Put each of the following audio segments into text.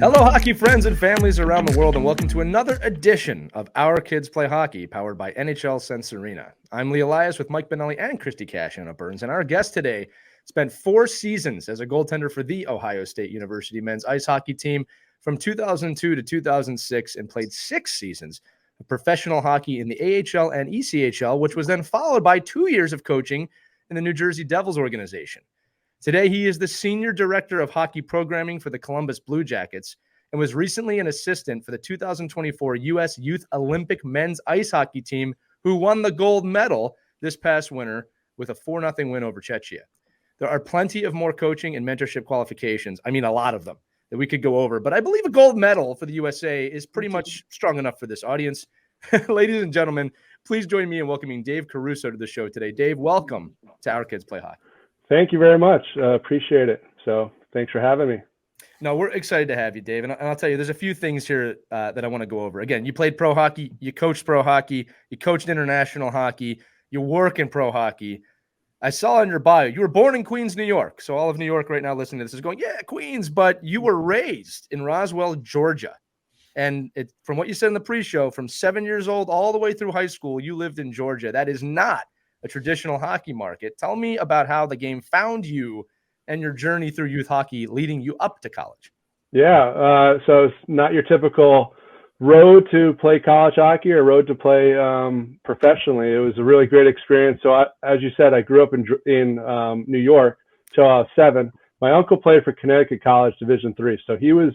Hello, hockey friends and families around the world, and welcome to another edition of Our Kids Play Hockey, powered by NHL Sense Arena. I'm Lee Elias with Mike Benelli and Christy Cash and Anna Burns, and our guest today spent 4 seasons as a goaltender for the Ohio State University men's ice hockey team from 2002 to 2006 and played 6 seasons of professional hockey in the AHL and ECHL, which was then followed by 2 years of coaching in the New Jersey Devils organization. Today, he is the Senior Director of Hockey Programming for the Columbus Blue Jackets and was recently an assistant for the 2024 U.S. Youth Olympic men's ice hockey team, who won the gold medal this past winter with a 4-0 win over Czechia. There are plenty of more coaching and mentorship qualifications, a lot of them, that we could go over, but I believe a gold medal for the USA is pretty much strong enough for this audience. Ladies and gentlemen, please join me in welcoming Dave Caruso to the show today. Dave, welcome to Our Kids Play Hockey. Thank you very much. Appreciate it. So thanks for having me. No, we're excited to have you, Dave. And I'll tell you, there's a few things here that I want to go over. Again, you played pro hockey, you coached pro hockey, you coached international hockey, you work in pro hockey. I saw in your bio, you were born in Queens, New York. So all of New York right now listening to this is going, yeah, Queens, but you were raised in Roswell, Georgia. And from what you said in the pre-show, from 7 years old all the way through high school, you lived in Georgia. That is not a traditional hockey market. Tell me about how the game found you and your journey through youth hockey leading you up to college. Yeah, so it's not your typical road to play college hockey or road to play professionally. It was a really great experience. So as you said, I grew up in New York till I was 7. My uncle played for Connecticut College Division III. So he was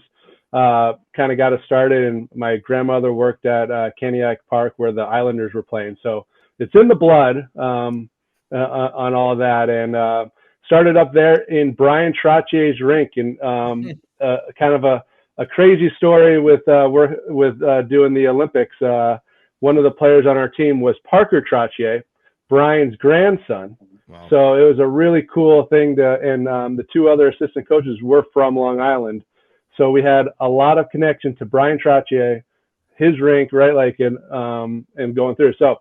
kind of got us started, and my grandmother worked at Kaniak Park where the Islanders were playing. So it's in the blood on all of that, and started up there in Brian Trottier's rink, and kind of a crazy story with doing the Olympics. One of the players on our team was Parker Trottier, Brian's grandson. Wow. So it was a really cool thing and the 2 other assistant coaches were from Long Island. So we had a lot of connection to Brian Trottier, his rink, right? And going through. So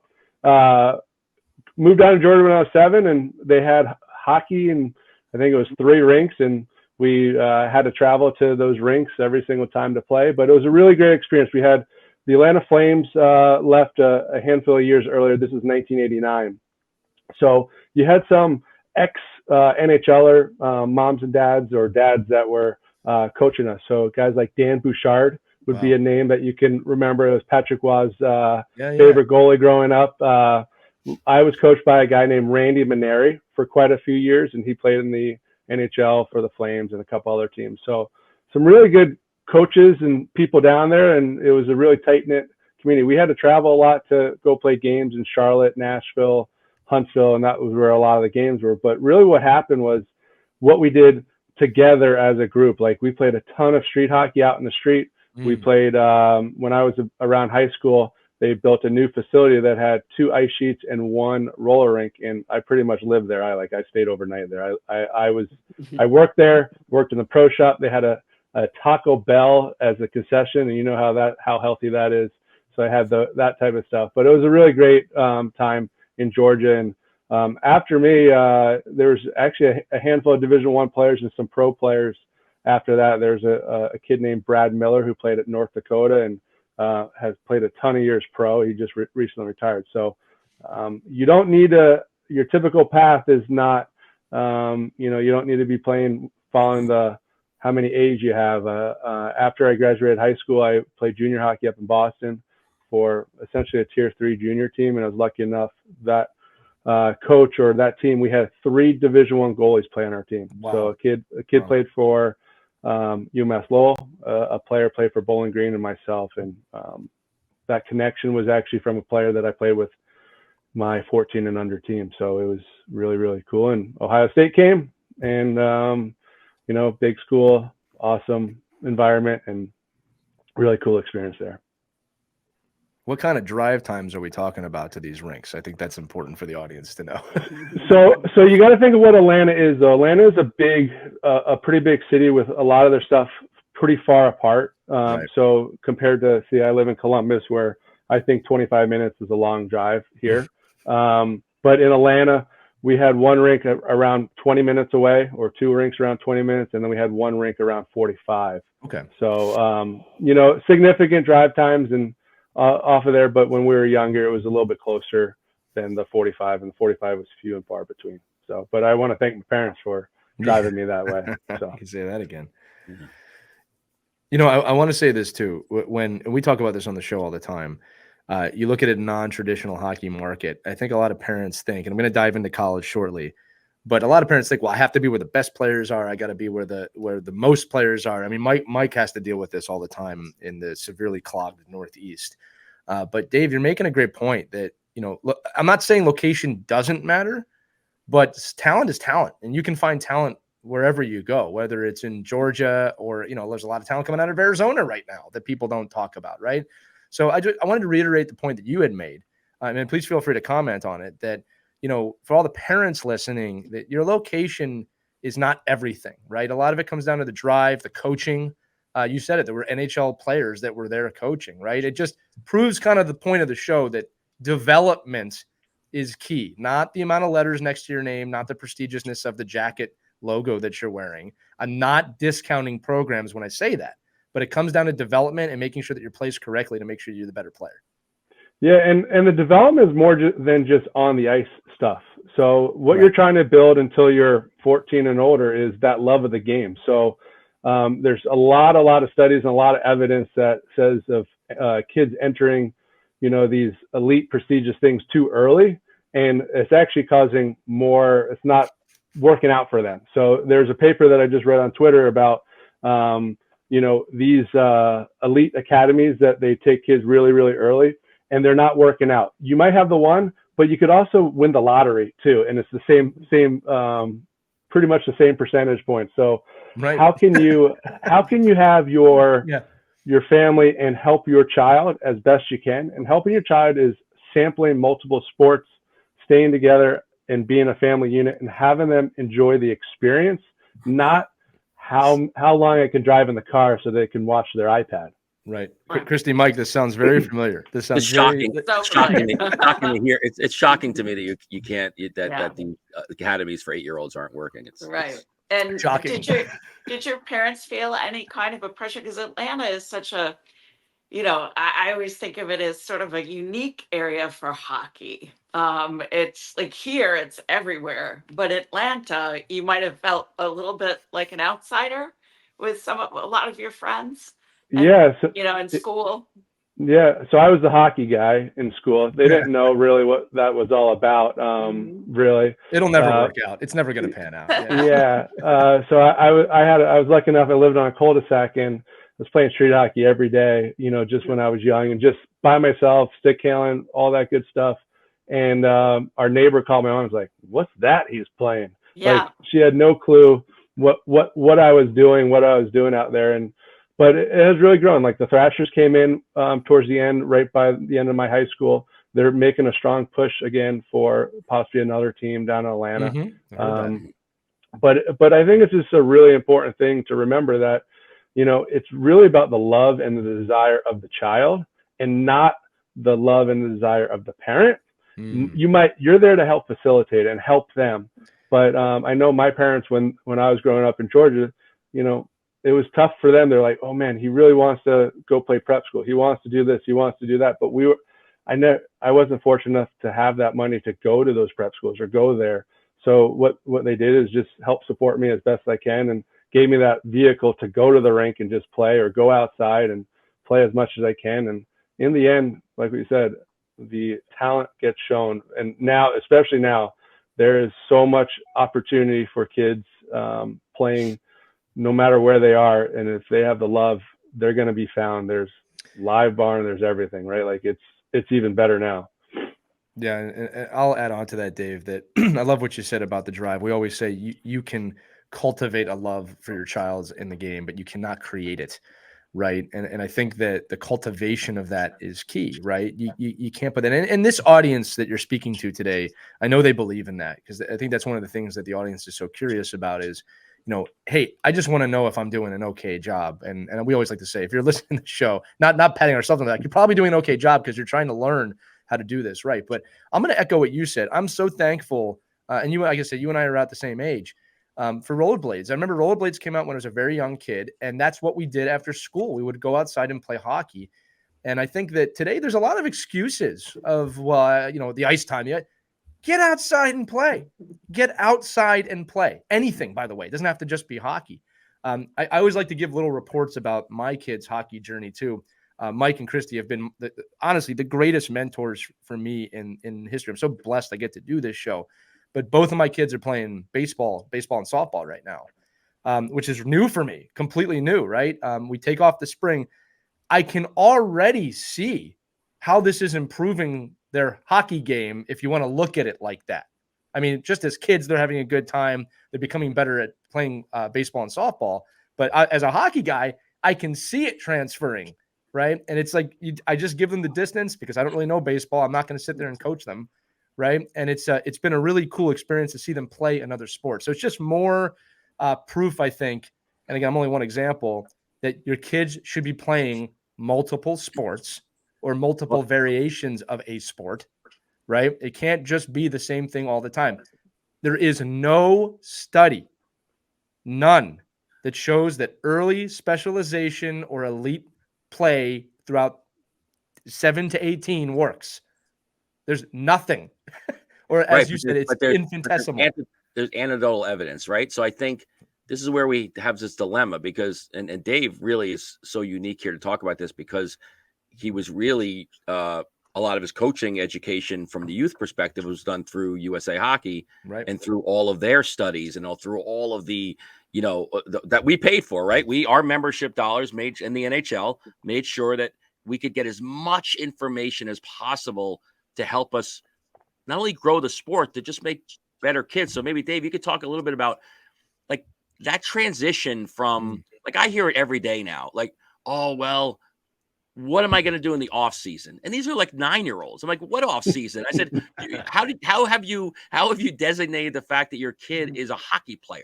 moved down to Georgia when I was 7, and they had hockey, and I think it was 3 rinks, and we had to travel to those rinks every single time to play. But it was a really great experience. We had the Atlanta Flames left a handful of years earlier. This was 1989. So you had some ex-NHLer moms and dads, or dads that were coaching us. So guys like Dan Bouchard would be a name that you can remember. It was Patrick Waugh's favorite goalie growing up. I was coached by a guy named Randy Maneri for quite a few years, and he played in the NHL for the Flames and a couple other teams. So some really good coaches and people down there, and it was a really tight-knit community. We had to travel a lot to go play games in Charlotte, Nashville, Huntsville, and that was where a lot of the games were. But really what happened was what we did together as a group. Like, we played a ton of street hockey out in the street. We played, when I was around high school, they built a new facility that had 2 ice sheets and 1 roller rink, and I pretty much lived there. I stayed overnight there. I worked there, worked in the pro shop. They had a Taco Bell as a concession, and you know how healthy that is. So I had that type of stuff. But it was a really great time in Georgia. And after me, there was actually a handful of Division I players and some pro players. After that, there's a kid named Brad Miller who played at North Dakota and has played a ton of years pro. He just recently retired. So you don't need your typical path is not, you don't need to be following how many A's you have. After I graduated high school, I played junior hockey up in Boston for essentially a Tier 3 junior team. And I was lucky enough that coach or that team, we had 3 Division I goalies play on our team. Wow. So a kid played for UMass Lowell, a player played for Bowling Green, and myself. And that connection was actually from a player that I played with my 14 and under team. So it was really, really cool. And Ohio State came, and, big school, awesome environment, and really cool experience there. What kind of drive times are we talking about to these rinks? I think that's important for the audience to know. So you got to think of what Atlanta is, though. Atlanta is a pretty big city with a lot of their stuff pretty far apart. Right. So compared to, I live in Columbus, where I think 25 minutes is a long drive here. But in Atlanta, we had 1 rink around 20 minutes away, or 2 rinks around 20 minutes, and then we had 1 rink around 45. Okay. So, significant drive times and off of there. But when we were younger, it was a little bit closer than the 45, and the 45 was few and far between. So, but I want to thank my parents for driving me that way. So I can say that again. Mm-hmm. I want to say this too. When we talk about this on the show all the time, you look at a non-traditional hockey market. I think a lot of parents think, and I'm going to dive into college shortly, but a lot of parents think, well, I have to be where the best players are. I got to be where the most players are. I mean, Mike has to deal with this all the time in the severely clogged Northeast. But Dave, you're making a great point that, look, I'm not saying location doesn't matter, but talent is talent, and you can find talent wherever you go, whether it's in Georgia or, there's a lot of talent coming out of Arizona right now that people don't talk about, right? So I wanted to reiterate the point that you had made, and please feel free to comment on it, that, for all the parents listening, that your location is not everything, right? A lot of it comes down to the drive, the coaching. You said it, there were NHL players that were there coaching, right? It just proves kind of the point of the show that development is key, not the amount of letters next to your name, not the prestigiousness of the jacket logo that you're wearing. I'm not discounting programs when I say that, but it comes down to development and making sure that you're placed correctly to make sure you're the better player. yeah, and the development is more than just on the ice stuff. So what you're trying to build until you're 14 and older is that love of the game. So there's a lot of studies and a lot of evidence that says of kids entering, these elite prestigious things too early, and it's actually causing more. It's not working out for them. So there's a paper that I just read on Twitter about, these elite academies that they take kids really, really early, and they're not working out. You might have the one, but you could also win the lottery too. And it's the same, pretty much the same percentage points. So how can you have your family and help your child as best you can? And helping your child is sampling multiple sports, staying together, and being a family unit, and having them enjoy the experience, not how long I can drive in the car so they can watch their iPad. Right. Christy, Mike, this sounds very familiar. This sounds shocking. Shocking to hear. It's shocking to me that you can't, that the academies for 8-year-olds aren't working. It's right. And shocking. Did your parents feel any kind of a pressure? Because Atlanta is such a, I always think of it as sort of a unique area for hockey. It's like here, it's everywhere. But Atlanta, you might have felt a little bit like an outsider with a lot of your friends. And, in school. Yeah. So I was the hockey guy in school. They didn't know really what that was all about. Really. It'll never work out. It's never going to pan out. Yeah. So I was lucky enough. I lived on a cul-de-sac and was playing street hockey every day, just when I was young, and just by myself, stick handling, all that good stuff. And our neighbor called my mom and was like, "What's that he's playing?" Yeah. Like, she had no clue what I was doing out there. But it has really grown. Like the Thrashers came in towards the end, right by the end of my high school. They're making a strong push again for possibly another team down in Atlanta. Mm-hmm. But I think it's just a really important thing to remember that, it's really about the love and the desire of the child, and not the love and the desire of the parent. You're there to help facilitate and help them. But I know my parents, when I was growing up in Georgia, it was tough for them. They're like, "Oh man, he really wants to go play prep school. He wants to do this. He wants to do that." But I wasn't fortunate enough to have that money to go to those prep schools or go there. So what they did is just help support me as best I can, and gave me that vehicle to go to the rink and just play, or go outside and play as much as I can. And in the end, like we said, the talent gets shown. And now, especially now, there is so much opportunity for kids playing no matter where they are. And if they have the love, they're going to be found. There's live barn, there's everything, right? Like it's even better now. Yeah. And I'll add on to that, Dave, that I love what you said about the drive. We always say you can cultivate a love for your child in the game, but you cannot create it. Right. And I think that the cultivation of that is key, right? You can't put that in. And this audience that you're speaking to today, I know they believe in that, because I think that's one of the things that the audience is so curious about is, hey, I just want to know if I'm doing an okay job. And we always like to say, if you're listening to the show, not patting ourselves on the back, you're probably doing an okay job because you're trying to learn how to do this. Right. But I'm going to echo what you said. I'm so thankful. And you, like I said, you and I are at the same age. for rollerblades. I remember rollerblades came out when I was a very young kid, and that's what we did after school. We would go outside and play hockey. And I think that today there's a lot of excuses of, the ice time. Yeah, get outside and play. Get outside and play. Anything, by the way. It doesn't have to just be hockey. I always like to give little reports about my kids' hockey journey too. Mike and Christy have been honestly the greatest mentors for me in history. I'm so blessed I get to do this show. But both of my kids are playing baseball and softball right now, which is new for me, completely new, right? We take off the spring. I can already see how this is improving their hockey game if you want to look at it like that. I mean, just as kids, they're having a good time. They're becoming better at playing baseball and softball. But as a hockey guy, I can see it transferring, right? And it's like I just give them the distance because I don't really know baseball. I'm not going to sit there and coach them, right? And it's been a really cool experience to see them play another sport. So it's just more proof, I think. And again, I'm only one example that your kids should be playing multiple sports or multiple variations of a sport, right? It can't just be the same thing all the time. There is no study, none, that shows that early specialization or elite play throughout 7 to 18 works. There's nothing. Or as you said, it's infinitesimal. There's anecdotal evidence, right? So I think this is where we have this dilemma because, and Dave really is so unique here to talk about this because he was really, a lot of his coaching education from the youth perspective was done through USA Hockey, right, and through all of their studies and through all of the, that we paid for, right? Our membership dollars made in the NHL made sure that we could get as much information as possible to help us not only grow the sport, to just make better kids. So maybe Dave, you could talk a little bit about like that transition from, like, I hear it every day now, like, oh, well, what am I going to do in the off season? And these are like 9-year-olds. I'm like, what off season? I said, how have you designated the fact that your kid is a hockey player?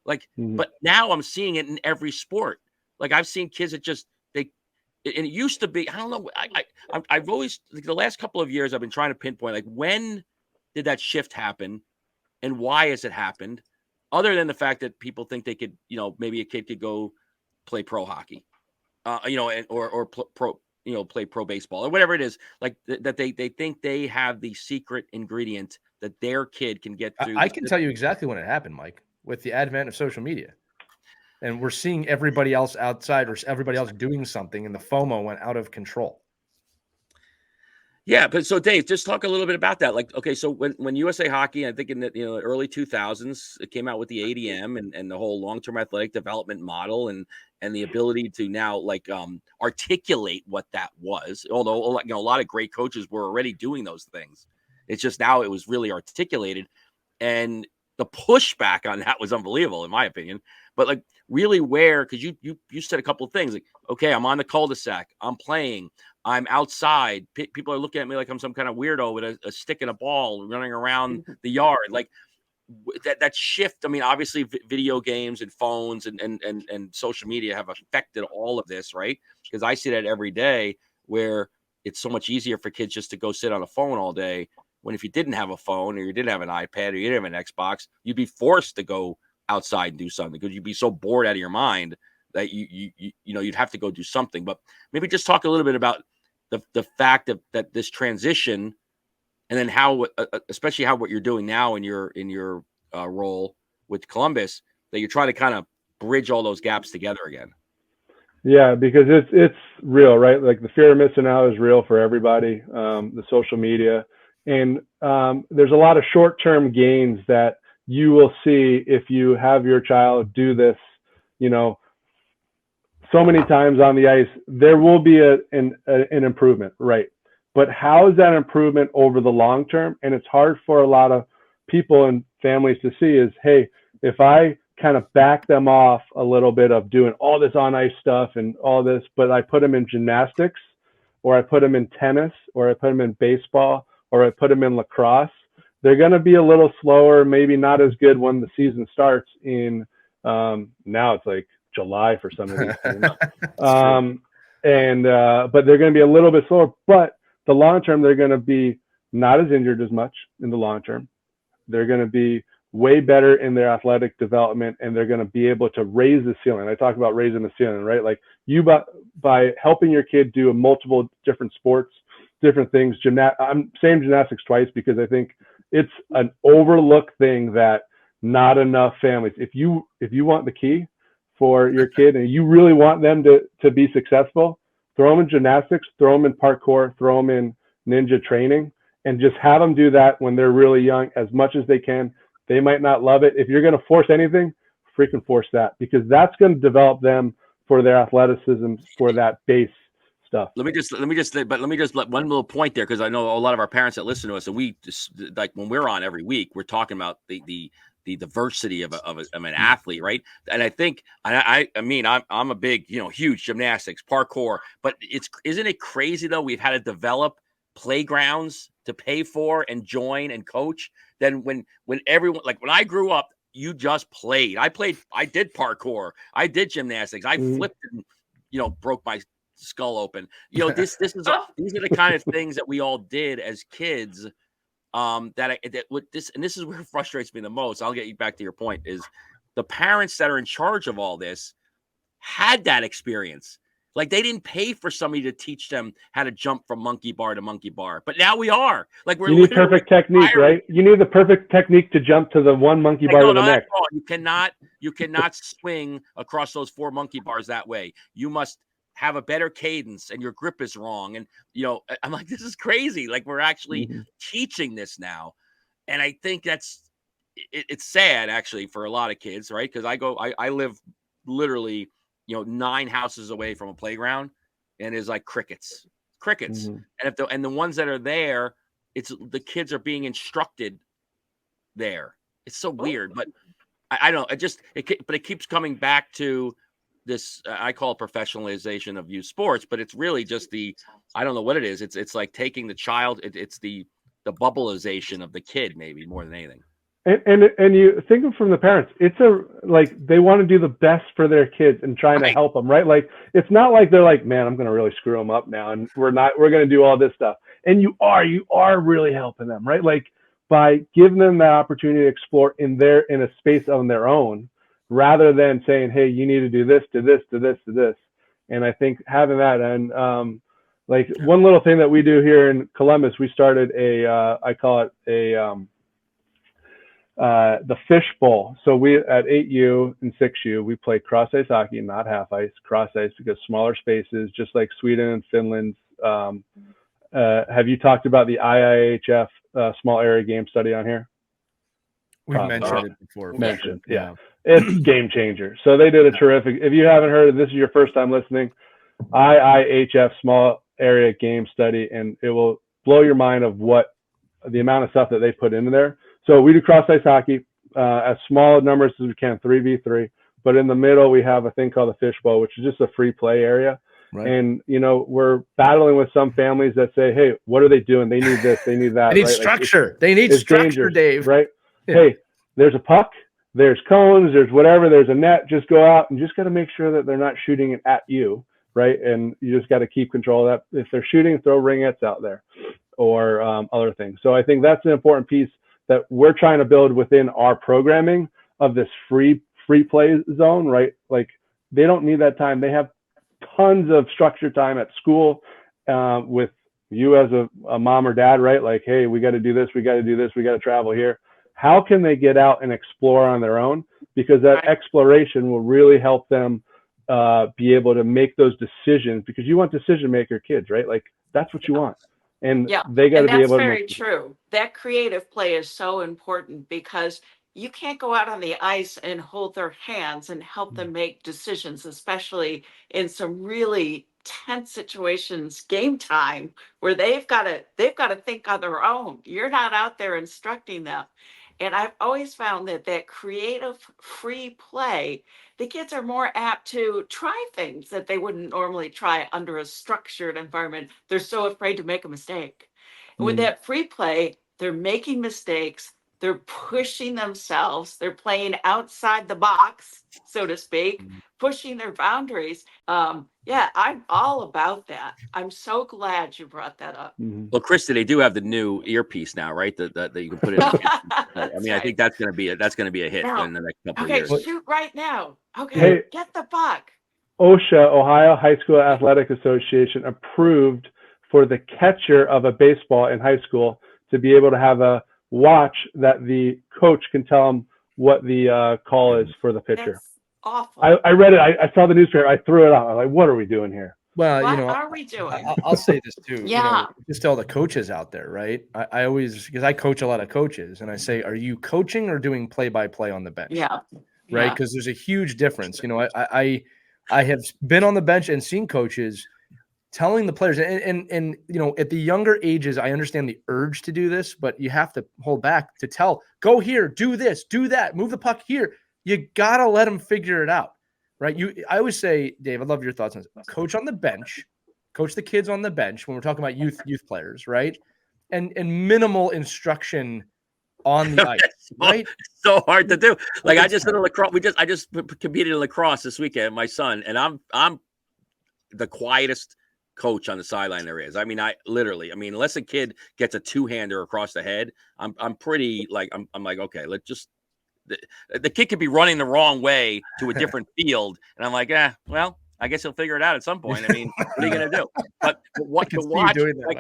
Like, but now I'm seeing it in every sport. Like I've seen kids that just, and it used to be, I don't know. I've always, like, the last couple of years, I've been trying to pinpoint, like, when did that shift happen and why has it happened? Other than the fact that people think they could, maybe a kid could go play pro hockey, or play pro baseball or whatever it is, like that they think they have the secret ingredient that their kid can get through. I can tell you exactly when it happened, Mike, with the advent of social media. And we're seeing everybody else outside or everybody else doing something, and the FOMO went out of control. Yeah, but so Dave, just talk a little bit about that. Like, okay, so when USA Hockey, I think in the early 2000s, it came out with the ADM and the whole long-term athletic development model and the ability to now articulate what that was. Although a lot of great coaches were already doing those things, it's just now it was really articulated, and the pushback on that was unbelievable, in my opinion. But like, really, because you said a couple of things, like, okay, I'm on the cul-de-sac, I'm playing, I'm outside. People are looking at me like I'm some kind of weirdo with a stick and a ball running around the yard. Like that shift. I mean, obviously, video games and phones and social media have affected all of this, right? Because I see that every day, where it's so much easier for kids just to go sit on a phone all day. When if you didn't have a phone or you didn't have an iPad or you didn't have an Xbox, you'd be forced to go outside and do something because you'd be so bored out of your mind that you'd have to go do something. But maybe just talk a little bit about the fact that this transition, and then how, especially what you're doing now in your role with Columbus, that you're trying to kind of bridge all those gaps together again. Yeah, because it's real, right? Like the fear of missing out is real for everybody. The social media, and there's a lot of short-term gains that you will see if you have your child do this, so many times on the ice. There will be an improvement, right? But how is that improvement over the long term? And it's hard for a lot of people and families to see is, hey, if I kind of back them off a little bit of doing all this on ice stuff and all this, but I put them in gymnastics, or I put them in tennis, or I put them in baseball, or I put them in lacrosse, they're going to be a little slower, maybe not as good when the season starts in, now it's like July for some of these teams. But they're going to be a little bit slower, but the long term, they're going to be not as injured as much in the long term. They're going to be way better in their athletic development, and they're going to be able to raise the ceiling. I talk about raising the ceiling, right? Like you, by helping your kid do multiple different sports, different things. I'm saying gymnastics twice because I think it's an overlooked thing that not enough families. If you want the key for your kid and you really want them to be successful, throw them in gymnastics, throw them in parkour, throw them in ninja training, and just have them do that when they're really young as much as they can. They might not love it. If you're going to force anything, freaking force that, because that's going to develop them for their athleticism, for that base stuff. Let me just let one little point there, because I know a lot of our parents that listen to us, and we just, like, when we're on every week, we're talking about the diversity of an athlete, right? And I think I mean I'm a big, huge gymnastics, parkour, but isn't it crazy though? We've had to develop playgrounds to pay for and join and coach. Then when everyone, like when I grew up, you just played. I did parkour, I did gymnastics, I flipped and broke my skull open. These are the kind of things that we all did as kids. This is where it frustrates me the most. I'll get you back to your point, is the parents that are in charge of all this had that experience. Like, they didn't pay for somebody to teach them how to jump from monkey bar to monkey bar, but now we are. Like, you need perfect technique, right? You need the perfect technique to jump to the one monkey bar to the next. You cannot swing across those 4 monkey bars that way. You must have a better cadence, and your grip is wrong. And, I'm like, this is crazy. Like, we're actually teaching this now. And I think it's sad actually for a lot of kids, right? Because I live literally, 9 houses away from a playground, and it's like crickets. And the ones that are there, it's the kids are being instructed there. It's so weird, but I don't know. It keeps coming back to this, I call it professionalization of youth sports, but it's really just I don't know what it is. It's like taking the child. It's the bubbleization of the kid, maybe more than anything. And you think of from the parents, it's they want to do the best for their kids and trying to help them, right? Like, it's not like they're like, man, I'm going to really screw them up now, and we're going to do all this stuff. And you are really helping them, right? Like, by giving them that opportunity to explore in a space on their own, rather than saying, hey, you need to do this, to this, to this, to this. And I think having that, and one little thing that we do here in Columbus, we started I call it the fish bowl. So we at 8U and 6U, we play cross ice hockey, not half ice, cross ice, because smaller spaces, just like Sweden and Finland. Have you talked about the IIHF small area game study on here? We've mentioned it before. Yeah. It's game changer. So they did a terrific, if you haven't heard, this is your first time listening, IIHF small area game study, and it will blow your mind of the amount of stuff that they put into there. So we do cross ice hockey, as small numbers as we can, 3v3. But in the middle, we have a thing called the fishbowl, which is just a free play area. Right. And, we're battling with some families that say, hey, what are they doing? They need this, they need that. They need structure. They need structure, Dave. Right? Yeah. Hey, there's a puck, there's cones, there's whatever, there's a net. Just go out and just got to make sure that they're not shooting it at you, right? And you just got to keep control of that. If they're shooting, throw ringettes out there or other things. So I think that's an important piece that we're trying to build within our programming of this free play zone, right? Like, they don't need that time. They have tons of structured time at school with you as a mom or dad, right? Like, hey, we got to do this, we got to do this, we got to travel here. How can they get out and explore on their own? Because that exploration will really help them be able to make those decisions, because you want decision maker kids, right? Like, that's what you want. And they got to be able to. That's very true. That creative play is so important, because you can't go out on the ice and hold their hands and help them make decisions, especially in some really tense situations, game time, where they've got to think on their own. You're not out there instructing them. And I've always found that creative free play, the kids are more apt to try things that they wouldn't normally try under a structured environment. They're so afraid to make a mistake. And with that free play, they're making mistakes, They're pushing themselves. They're playing outside the box, so to speak, pushing their boundaries. Yeah, I'm all about that. I'm so glad you brought that up. Well, Krista, they do have the new earpiece now, right? That you can put in. I mean, I think that's going to be a hit in the next couple of years. Okay, shoot right now. Okay, Hey, get the puck. OSHA, Ohio High School Athletic Association, approved for the catcher of a baseball in high school to be able to have a watch that the coach can tell him what the call is for the pitcher. That's awful. I read it. I saw the newspaper. I threw it out. I was like, what are we doing here? Well, what are we doing? I'll say this too. Yeah. Just to all the coaches out there, right? I always, because I coach a lot of coaches, and I say, are you coaching or doing play-by-play on the bench? Yeah. Right. Because there's a huge difference. I have been on the bench and seen coaches telling the players, and at the younger ages, I understand the urge to do this, but you have to hold back to tell, go here, do this, do that, move the puck here. You gotta let them figure it out. Right. I always say, Dave, I'd love your thoughts on this. Coach on the bench, coach the kids on the bench when we're talking about youth players, right? And minimal instruction on the ice, right? It's so hard to do. Like I just did a lacrosse. I just competed in lacrosse this weekend, my son, and I'm the quietest coach on the sideline there is. I mean, unless a kid gets a two-hander across the head, I'm pretty like I'm like, okay, let's just. The kid could be running the wrong way to a different field, and I'm like, well, I guess he'll figure it out at some point. I mean, what are you going to do? But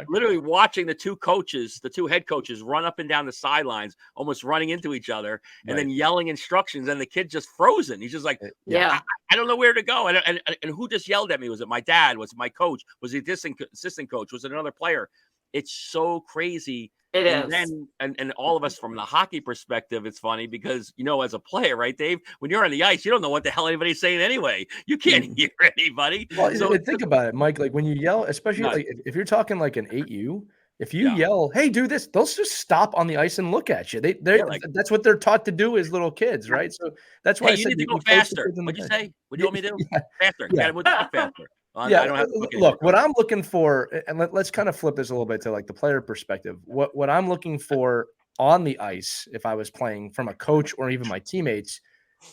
literally watching the two head coaches run up and down the sidelines, almost running into each other, and then yelling instructions, and the kid just frozen. He's just like, I don't know where to go. And who just yelled at me? Was it my dad? Was it my coach? Was it this assistant coach? Was it another player? It's so crazy. It is. Then, and all of us from the hockey perspective, it's funny because, as a player, right, Dave, when you're on the ice, you don't know what the hell anybody's saying anyway. You can't hear anybody. Well, so think about it, Mike, like when you yell, especially like if you're talking like an 8U, if you yell, hey, do this, they'll just stop on the ice and look at you. That's what they're taught to do as little kids, right? So that's why I said you need to go faster. What'd you say? What do you want me to do? Faster. You gotta move the puck faster. I don't have to look, what I'm looking for, and let's kind of flip this a little bit to like the player perspective. What I'm looking for on the ice, if I was playing from a coach or even my teammates,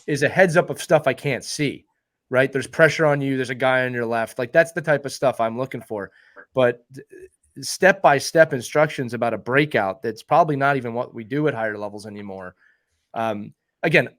is a heads up of stuff I can't see, right? There's pressure on you. There's a guy on your left. Like that's the type of stuff I'm looking for. But step-by-step instructions about a breakout, that's probably not even what we do at higher levels anymore. Again,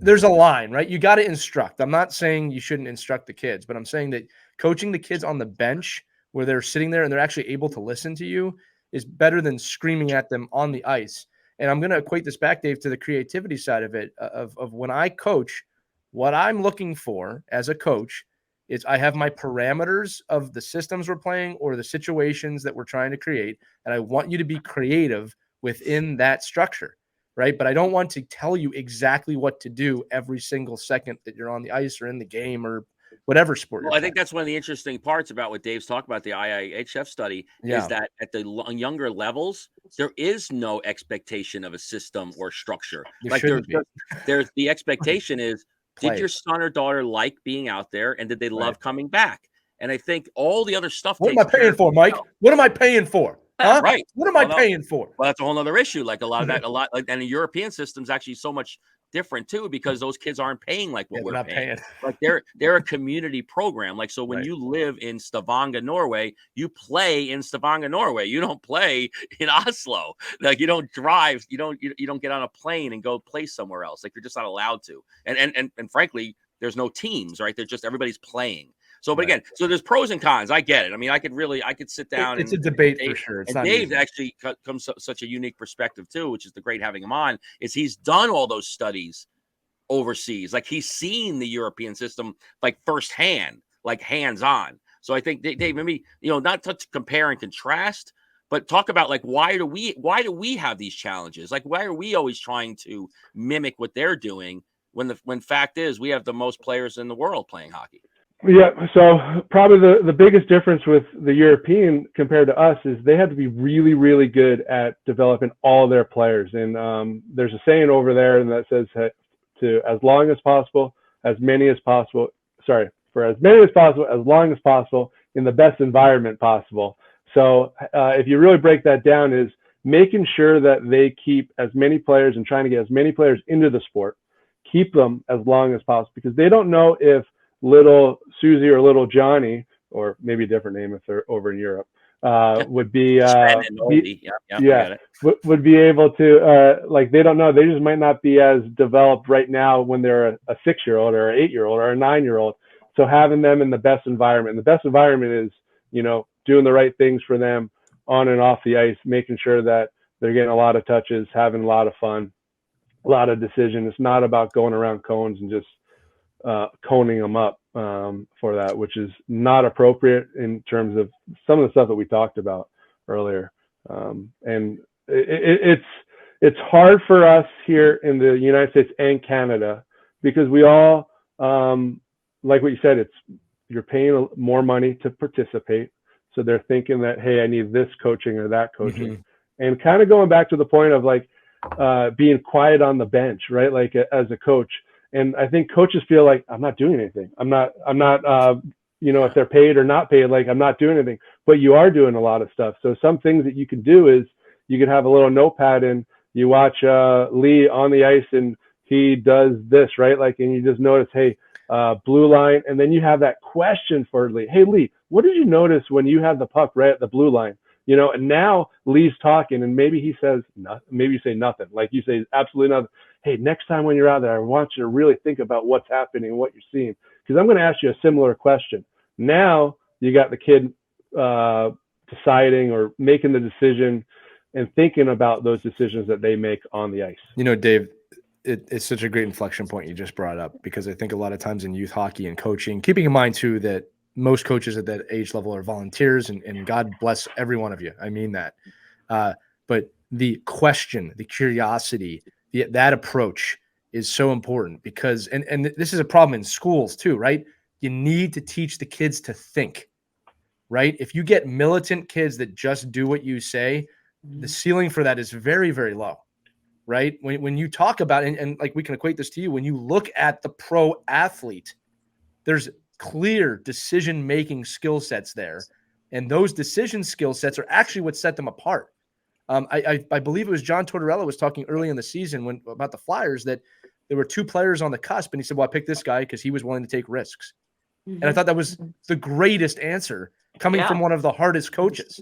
there's a line, right? You got to instruct. I'm not saying you shouldn't instruct the kids, but I'm saying that coaching the kids on the bench where they're sitting there and they're actually able to listen to you is better than screaming at them on the ice. And I'm going to equate this back, Dave, to the creativity side of it, of when I coach, what I'm looking for as a coach is I have my parameters of the systems we're playing or the situations that we're trying to create, and I want you to be creative within that structure. Right. But I don't want to tell you exactly what to do every single second that you're on the ice or in the game or whatever sport. Well, I think that's one of the interesting parts about what Dave's talking about, the IIHF study, is that at the younger levels, there is no expectation of a system or structure. There's the expectation is, did your son or daughter like being out there and did they love coming back? And I think all the other stuff. What am I paying for, Mike? What am I paying for? Huh? Right. What am I paying for? Well, that's a whole other issue. Like and the European system's actually so much different too, because those kids aren't paying like what we're paying. Like they're a community program. Like, so when you live in Stavanger, Norway, you play in Stavanger, Norway. You don't play in Oslo. Like you don't drive, you don't get on a plane and go play somewhere else. Like you're just not allowed to. And frankly, there's no teams, right? They're just everybody's playing. So, but again, so there's pros and cons. I get it. I mean, I could sit down. It's a debate for sure. And Dave actually comes such a unique perspective too, which is the great having him on. Is he's done all those studies overseas, like he's seen the European system like firsthand, like hands on. So I think Dave, maybe not to compare and contrast, but talk about like why do we have these challenges? Like why are we always trying to mimic what they're doing when fact is we have the most players in the world playing hockey? Yeah, so probably the biggest difference with the European compared to us is they have to be really, really good at developing all their players. And there's a saying over there and that says to as long as possible, as many as possible, for as many as possible, as long as possible, in the best environment possible. So if you really break that down is making sure that they keep as many players and trying to get as many players into the sport, keep them as long as possible, because they don't know if little Susie or little Johnny, or maybe a different name if they're over in Europe, would be, Sven and Oldie. I got it. would be able to, like, they don't know. They just might not be as developed right now when they're a 6-year-old or an 8-year-old or a 9-year-old. So having them in the best environment, and the best environment is, you know, doing the right things for them on and off the ice, making sure that they're getting a lot of touches, having a lot of fun, a lot of decision. It's not about going around cones and just coning them up for that, which is not appropriate in terms of some of the stuff that we talked about earlier. And it's hard for us here in the United States and Canada, because we all, like what you said, you're paying more money to participate. So they're thinking that, hey, I need this coaching or that coaching. And kind of going back to the point of like being quiet on the bench, right? Like as a coach. And I think coaches feel like, I'm not doing anything. I'm not, you know, if they're paid or not paid, like I'm not doing anything, but you are doing a lot of stuff. So some things that you can do is you can have a little notepad and you watch Lee on the ice and he does this, right? Like, and you just notice, hey, blue line. And then you have that question for Lee. Hey, Lee, what did you notice when you had the puck right at the blue line? You know, and now Lee's talking and maybe he says nothing. Maybe you say nothing. Like you say absolutely nothing. Hey, next time when you're out there, I want you to really think about what's happening and what you're seeing, because I'm going to ask you a similar question. Now you got the kid deciding or making the decision and thinking about those decisions that they make on the ice. You know, Dave, it's such a great inflection point you just brought up, because I think a lot of times in youth hockey and coaching, keeping in mind too that most coaches at that age level are volunteers, and God bless every one of you. I mean that. But the question, the curiosity, that approach is so important, because, and this is a problem in schools too, right? You need to teach the kids to think, right? If you get militant kids that just do what you say, the ceiling for that is very, very low, right? When you talk about, and like we can equate this to you, when you look at the pro athlete, there's clear decision-making skill sets there. And those decision skill sets are actually what set them apart. I believe it was John Tortorella was talking early in the season about the Flyers, that there were 2 players on the cusp, and he said, well, I picked this guy because he was willing to take risks. And I thought that was the greatest answer coming from one of the hardest coaches,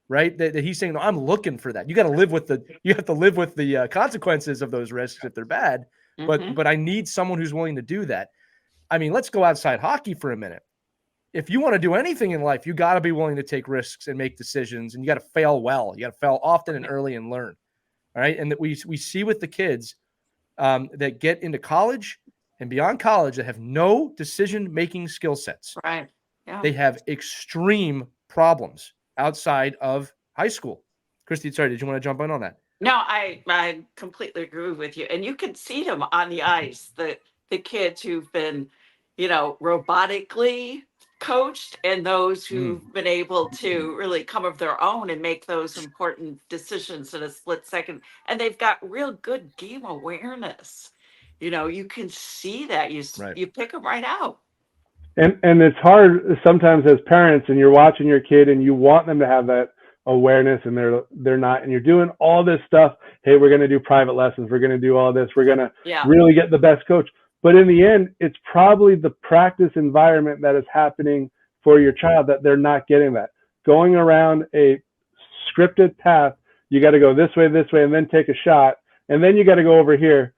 right? That he's saying, no, I'm looking for that. You have to live with the consequences of those risks if they're bad, but I need someone who's willing to do that. I mean, let's go outside hockey for a minute. If you want to do anything in life, you got to be willing to take risks and make decisions, and you got to fail well. You got to fail often and early and learn. All right. And that we see with the kids that get into college and beyond college that have no decision-making skill sets. Right. Yeah. They have extreme problems outside of high school. Christy, sorry, did you want to jump in on that? No, I completely agree with you. And you can see them on the ice, the kids who've been, you know, robotically coached, and those who've been able to really come of their own and make those important decisions in a split second. And they've got real good game awareness. You know, you can see that you pick them right out. And it's hard sometimes as parents, and you're watching your kid and you want them to have that awareness, and they're not, and you're doing all this stuff. Hey, we're going to do private lessons. We're going to do all this. We're going to really get the best coach. But in the end, it's probably the practice environment that is happening for your child that they're not getting that. Going around a scripted path, you got to go this way, and then take a shot, and then you got to go over here.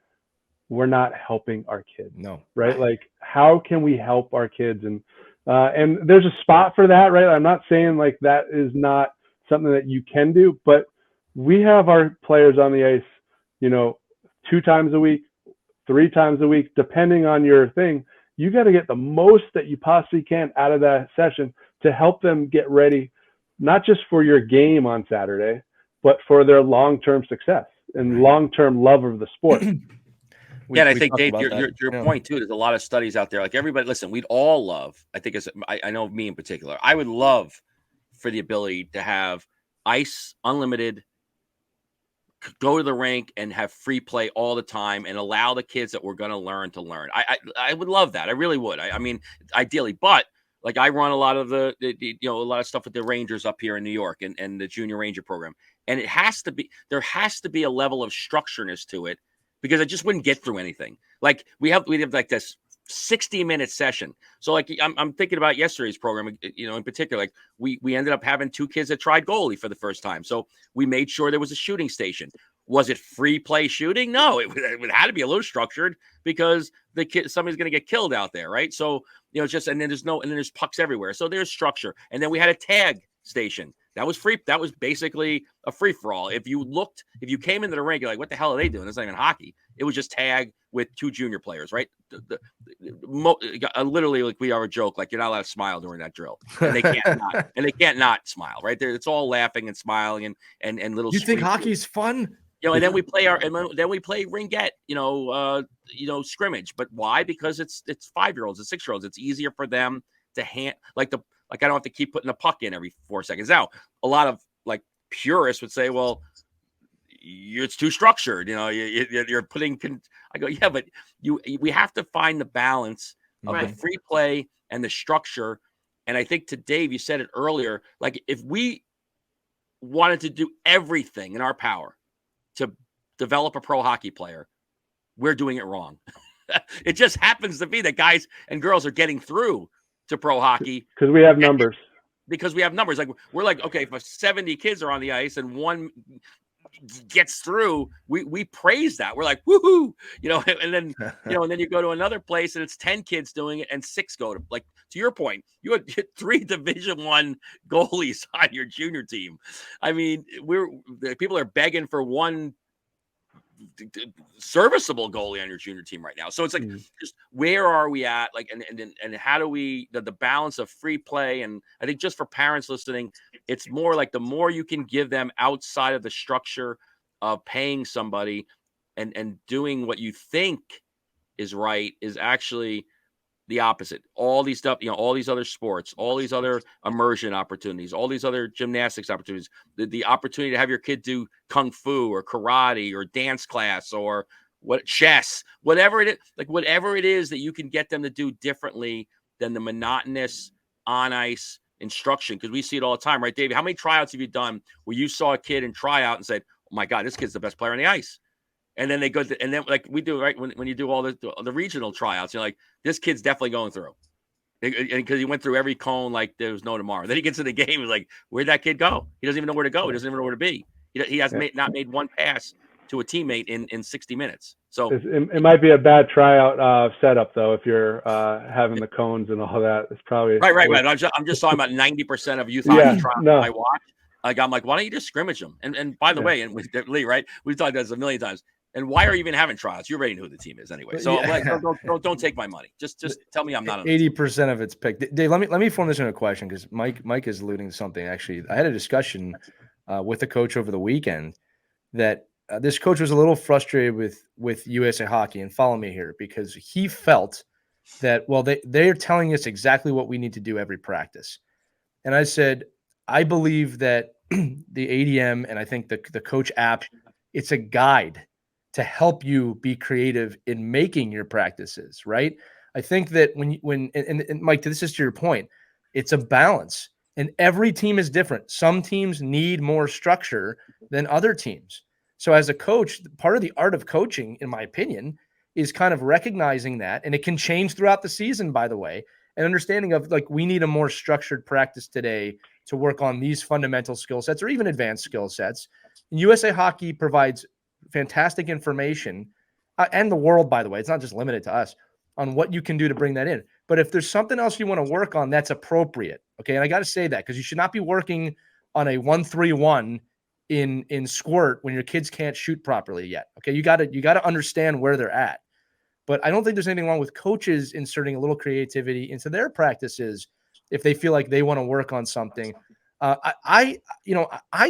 We're not helping our kids. No. Right? Like, how can we help our kids? And there's a spot for that, right? I'm not saying like that is not something that you can do, but we have our players on the ice, you know, 2 times a week, 3 times a week, depending on your thing. You got to get the most that you possibly can out of that session to help them get ready, not just for your game on Saturday, but for their long-term success and long-term love of the sport. And I think, Dave, your point too, there's a lot of studies out there. Like, everybody, listen, we'd all love, I think I know me in particular, I would love for the ability to have ice unlimited, go to the rink and have free play all the time, and allow the kids that we're going to learn. I would love that. I really would. I mean, ideally, but Like I run a lot of a lot of stuff with the Rangers up here in New York and the Junior Ranger program. And there has to be a level of structureness to it because I just wouldn't get through anything. Like we have like this 60-minute session. So like I'm thinking about yesterday's program, in particular, like we ended up having 2 kids that tried goalie for the first time. So we made sure there was a shooting station. Was it free play shooting? No, it had to be a little structured because somebody's going to get killed out there, right? So and then there's pucks everywhere. So there's structure. And then we had a tag station. That was free. That was basically a free for all. If you came into the rink, you're like, what the hell are they doing? It's not even hockey. It was just tag with 2 junior players, right? Literally, like we are a joke. Like you're not allowed to smile during that drill, and they can't not smile, right? It's all laughing and smiling and little. You think hockey's fun? And then we play ringette, scrimmage. But why? Because it's 5-year-olds and 6-year-olds. It's easier for them to I don't have to keep putting the puck in every 4 seconds. Now, a lot of like purists would say, well, it's too structured. You're putting. I go, yeah, but we have to find the balance of the free play and the structure. And I think to Dave, you said it earlier. Like if we wanted to do everything in our power to develop a pro hockey player, we're doing it wrong. It just happens to be that guys and girls are getting through to pro hockey because we have numbers. Like we're like, okay, if 70 kids are on the ice and one gets through, we praise that. We're like, woohoo, and then and then you go to another place and it's 10 kids doing it and 6 go to, like, to your point, you had 3 Division I goalies on your junior team. I mean, people are begging for one serviceable goalie on your junior team right now. So it's like, just where are we at? Like, and how do we, the balance of free play? And I think just for parents listening, it's more like the more you can give them outside of the structure of paying somebody and doing what you think is right is actually the opposite. All these stuff, all these other sports, all these other immersion opportunities, all these other gymnastics opportunities, the opportunity to have your kid do kung fu or karate or dance class or chess, whatever it is, like whatever it is that you can get them to do differently than the monotonous on ice instruction. Because we see it all the time, right, David? How many tryouts have you done where you saw a kid in tryout and said, oh my God, this kid's the best player on the ice? And then they go and then like we do, right? When you do all the regional tryouts, you're like, this kid's definitely going through. And because he went through every cone like there was no tomorrow. Then he gets to the game, he's like, where'd that kid go? He doesn't even know where to go. He doesn't even know where to be. He has not made one pass to a teammate in 60 minutes. So it might be a bad tryout setup though if you're having the cones and all that. It's probably right. I'm just talking about 90% of youth hockey tryouts I watch. Like I'm like, why don't you just scrimmage them? And by the way, and with Lee, right? We've talked about this a million times. And why are you even having tryouts? You already know who the team is anyway. So like, don't take my money. Just tell me I'm not on 80% of it's picked. Dave, let me form this into a question because Mike is alluding to something. Actually, I had a discussion with a coach over the weekend that this coach was a little frustrated with USA Hockey, and follow me here, because he felt that, well, they're telling us exactly what we need to do every practice. And I said, I believe that the ADM and I think the coach app, it's a guide to help you be creative in making your practices, right? I think that when Mike, this is to your point, it's a balance, and every team is different. Some teams need more structure than other teams. So as a coach, part of the art of coaching, in my opinion, is kind of recognizing that, and it can change throughout the season, by the way, and understanding of like, we need a more structured practice today to work on these fundamental skill sets or even advanced skill sets. And USA Hockey provides fantastic information, and the world, by the way, it's not just limited to us, on what you can do to bring that in. But if there's something else you want to work on, that's appropriate. Okay. And I got to say that because you should not be working on a 1-3-1 in squirt when your kids can't shoot properly yet. Okay. You got to understand where they're at. But I don't think there's anything wrong with coaches inserting a little creativity into their practices if they feel like they want to work on something. I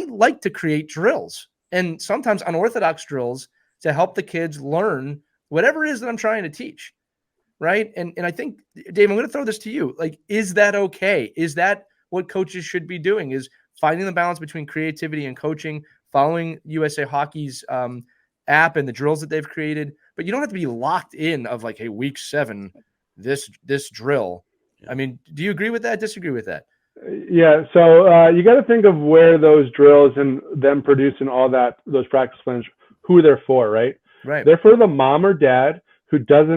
like to create drills, and sometimes unorthodox drills, to help the kids learn whatever it is that I'm trying to teach. Right. And I think, Dave, I'm going to throw this to you. Like, is that okay? Is that what coaches should be doing, is finding the balance between creativity and coaching, following USA Hockey's app and the drills that they've created? But you don't have to be locked in of like, hey, week 7, this drill. I mean, do you agree with that? Disagree with that? Yeah. So you got to think of where those drills and them producing all those practice plans, who they're for, right? Right. They're for the mom or dad who has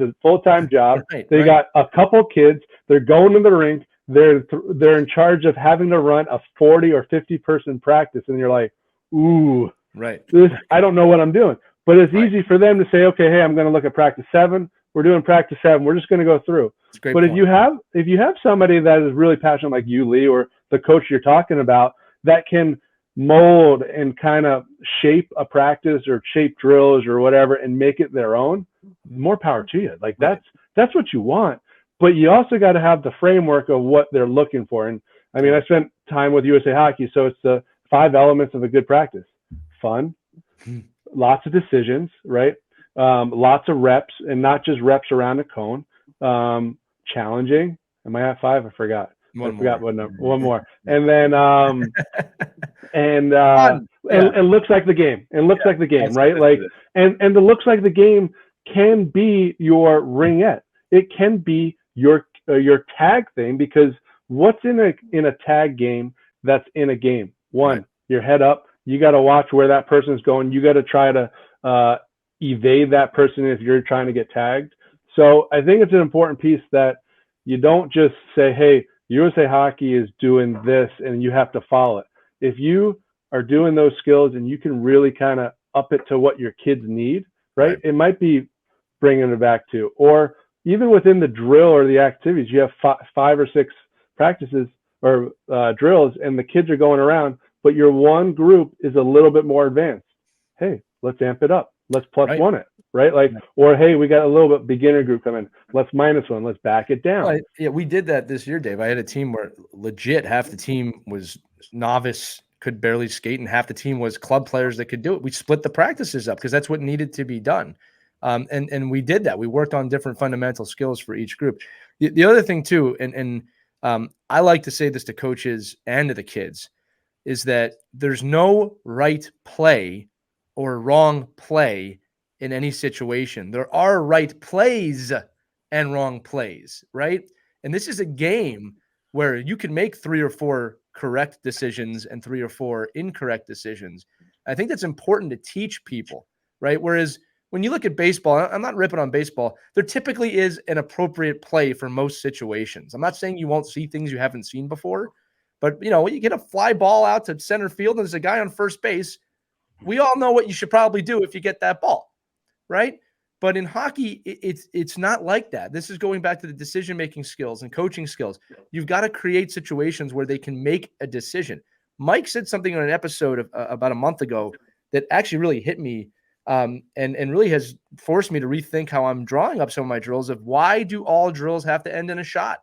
a full-time job. They got a couple kids. They're going to the rink. They're in charge of having to run a 40 or 50 person practice, and you're like, ooh, right. I don't know what I'm doing. But it's easy for them to say, okay, hey, I'm going to look at practice 7. We're doing practice 7. We're just going to go through. But if you have somebody that is really passionate like you, Lee, or the coach you're talking about, that can mold and kind of shape a practice or shape drills or whatever and make it their own, more power to you. Like that's what you want. But you also got to have the framework of what they're looking for. And I mean, I spent time with USA Hockey, so it's the 5 elements of a good practice: fun, lots of decisions, right? Lots of reps, and not just reps around a cone. Challenging. Am I at 5? I forgot. What number. One more. And then and looks like the game. And looks like the game, right? Like and the looks like the game can be your ringette. It can be your tag thing, because what's in a tag game that's in a game? One, your head up. You got to watch where that person's going. You got to try to evade that person if you're trying to get tagged. So I think it's an important piece that you don't just say, hey, USA Hockey is doing this and you have to follow it. If you are doing those skills and you can really kind of up it to what your kids need, right? It might be bringing it back to, or even within the drill or the activities, you have 5 or 6 practices or drills, and the kids are going around, but your one group is a little bit more advanced. Hey, let's amp it up. Let's +1 it, right? Like, or hey, we got a little bit beginner group coming. Let's -1. Let's back it down. Yeah, we did that this year, Dave. I had a team where legit half the team was novice, could barely skate, and half the team was club players that could do it. We split the practices up because that's what needed to be done. And we did that. We worked on different fundamental skills for each group. The other thing too, and I like to say this to coaches and to the kids, is that there's no right play or wrong play in any situation. There are right plays and wrong plays, right? And this is a game where you can make 3 or 4 correct decisions and 3 or 4 incorrect decisions. I think that's important to teach people, right? Whereas when you look at baseball, I'm not ripping on baseball, there typically is an appropriate play for most situations. I'm not saying you won't see things you haven't seen before, but when you get a fly ball out to center field and there's a guy on first base, we all know what you should probably do if you get that ball, right? But in hockey, it's not like that. This is going back to the decision-making skills and coaching skills. You've got to create situations where they can make a decision. Mike said something on an episode about a month ago that actually really hit me and really has forced me to rethink how I'm drawing up some of my drills of why do all drills have to end in a shot?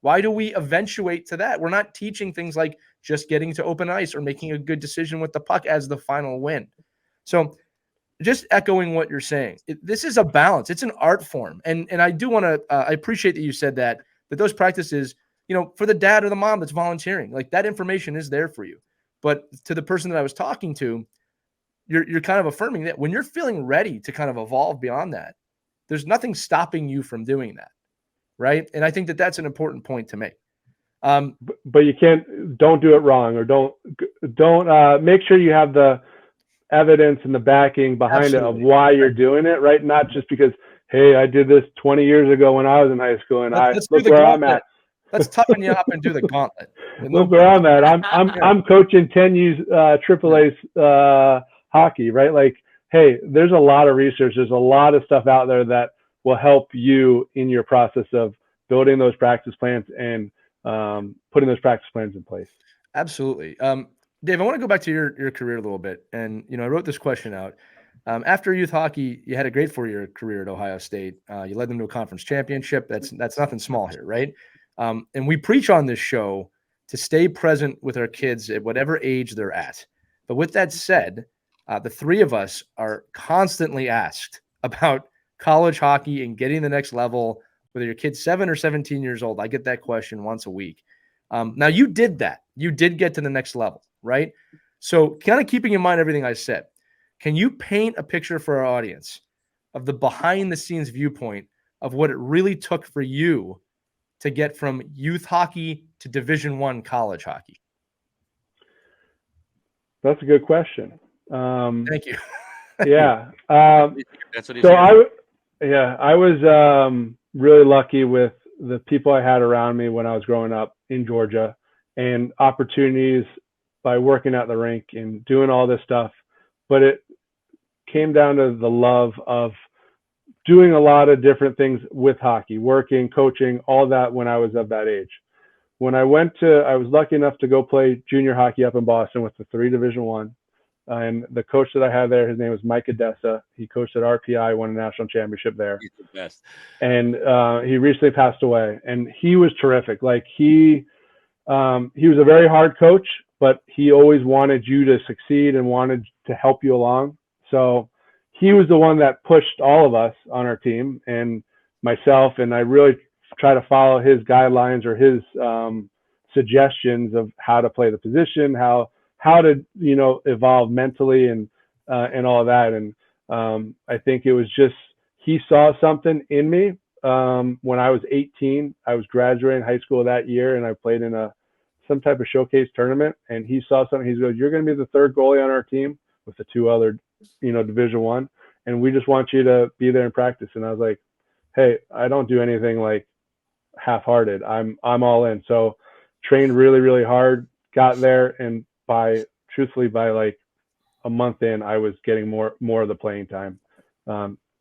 Why do we eventuate to that? We're not teaching things like just getting to open ice or making a good decision with the puck as the final win. So just echoing what you're saying, this is a balance. It's an art form. And I do want to, I appreciate that you said that those practices, for the dad or the mom that's volunteering, like that information is there for you. But to the person that I was talking to, you're kind of affirming that when you're feeling ready to kind of evolve beyond that, there's nothing stopping you from doing that. Right. And I think that that's an important point to make. But you don't do it wrong, or don't make sure you have the evidence and the backing behind it of why you're doing it, right? Not just because, hey, I did this 20 years ago when I was in high school and look where I'm at. Let's toughen you up and do the gauntlet. Look where I'm at. I'm coaching 10U's AAA hockey, right? Like, hey, there's a lot of research. There's a lot of stuff out there that will help you in your process of building those practice plans and putting those practice plans in place. Absolutely. Dave, I want to go back to your career a little bit. And, I wrote this question out. After youth hockey, you had a great 4-year career at Ohio State. You led them to a conference championship. That's nothing small here, right? And we preach on this show to stay present with our kids at whatever age they're at. But with that said, the 3 of us are constantly asked about college hockey and getting the next level, whether your kid's 7 or 17 years old. I get that question once a week. Now you did that. You did get to the next level, right? So kind of keeping in mind everything I said, can you paint a picture for our audience of the behind the scenes viewpoint of what it really took for you to get from youth hockey to Division I college hockey? That's a good question. Thank you. Yeah. That's what he's So hearing. I was really lucky with the people I had around me when I was growing up in Georgia, and opportunities by working at the rink and doing all this stuff. But it came down to the love of doing a lot of different things with hockey, working, coaching, all that when I was of that age. When I was lucky enough to go play junior hockey up in Boston with the 3 Division I. And the coach that I had there, his name was Mike Odessa. He coached at RPI, won a national championship there. He's the best. And he recently passed away. And he was terrific. Like he was a very hard coach, but he always wanted you to succeed and wanted to help you along. So he was the one that pushed all of us on our team and myself. And I really try to follow his guidelines or his suggestions of how to play the position, how to, evolve mentally and all of that. And I think it was just, he saw something in me. When I was 18, I was graduating high school that year, and I played in some type of showcase tournament, and he saw something. He goes, "You're going to be the 3rd goalie on our team with the 2 other, Division I, and we just want you to be there in practice." And I was like, "Hey, I don't do anything like half-hearted. I'm all in." So trained really, really hard, got there, and truthfully by like a month in, I was getting more of the playing time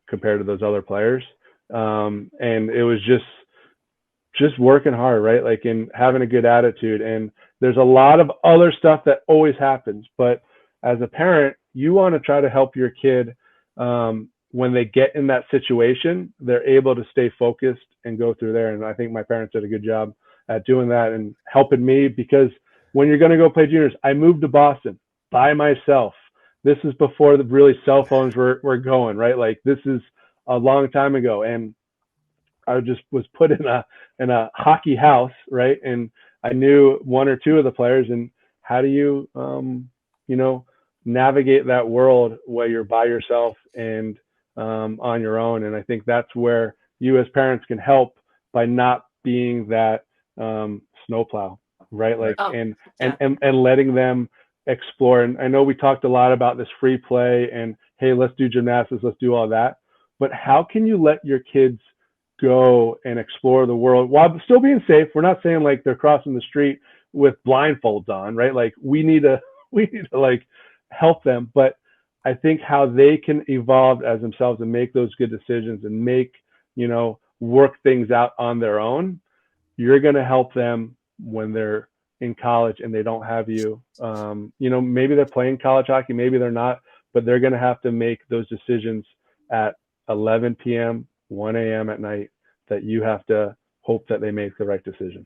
compared to those other players. And it was just working hard, right? Like, in having a good attitude. And there's a lot of other stuff that always happens, but as a parent, you want to try to help your kid when they get in that situation, they're able to stay focused and go through there. And I think my parents did a good job at doing that and helping me, because when you're going to go play juniors, I moved to Boston by myself. This is before the really cell phones were going, right? Like, this is a long time ago. And I just was put in a hockey house, right? And I knew 1 or 2 of the players. And how do you, navigate that world where you're by yourself and on your own? And I think that's where you as parents can help by not being that snowplow, right? Like, and letting them explore. And I know we talked a lot about this free play and, hey, let's do gymnastics, let's do all that. But how can you let your kids go and explore the world while still being safe? We're not saying like they're crossing the street with blindfolds on, right? Like, we need to like help them. But I think how they can evolve as themselves and make those good decisions and make, work things out on their own, you're going to help them when they're in college and they don't have you. Maybe they're playing college hockey, maybe they're not, but they're going to have to make those decisions at 11 p.m., 1 a.m. at night, that you have to hope that they make the right decision.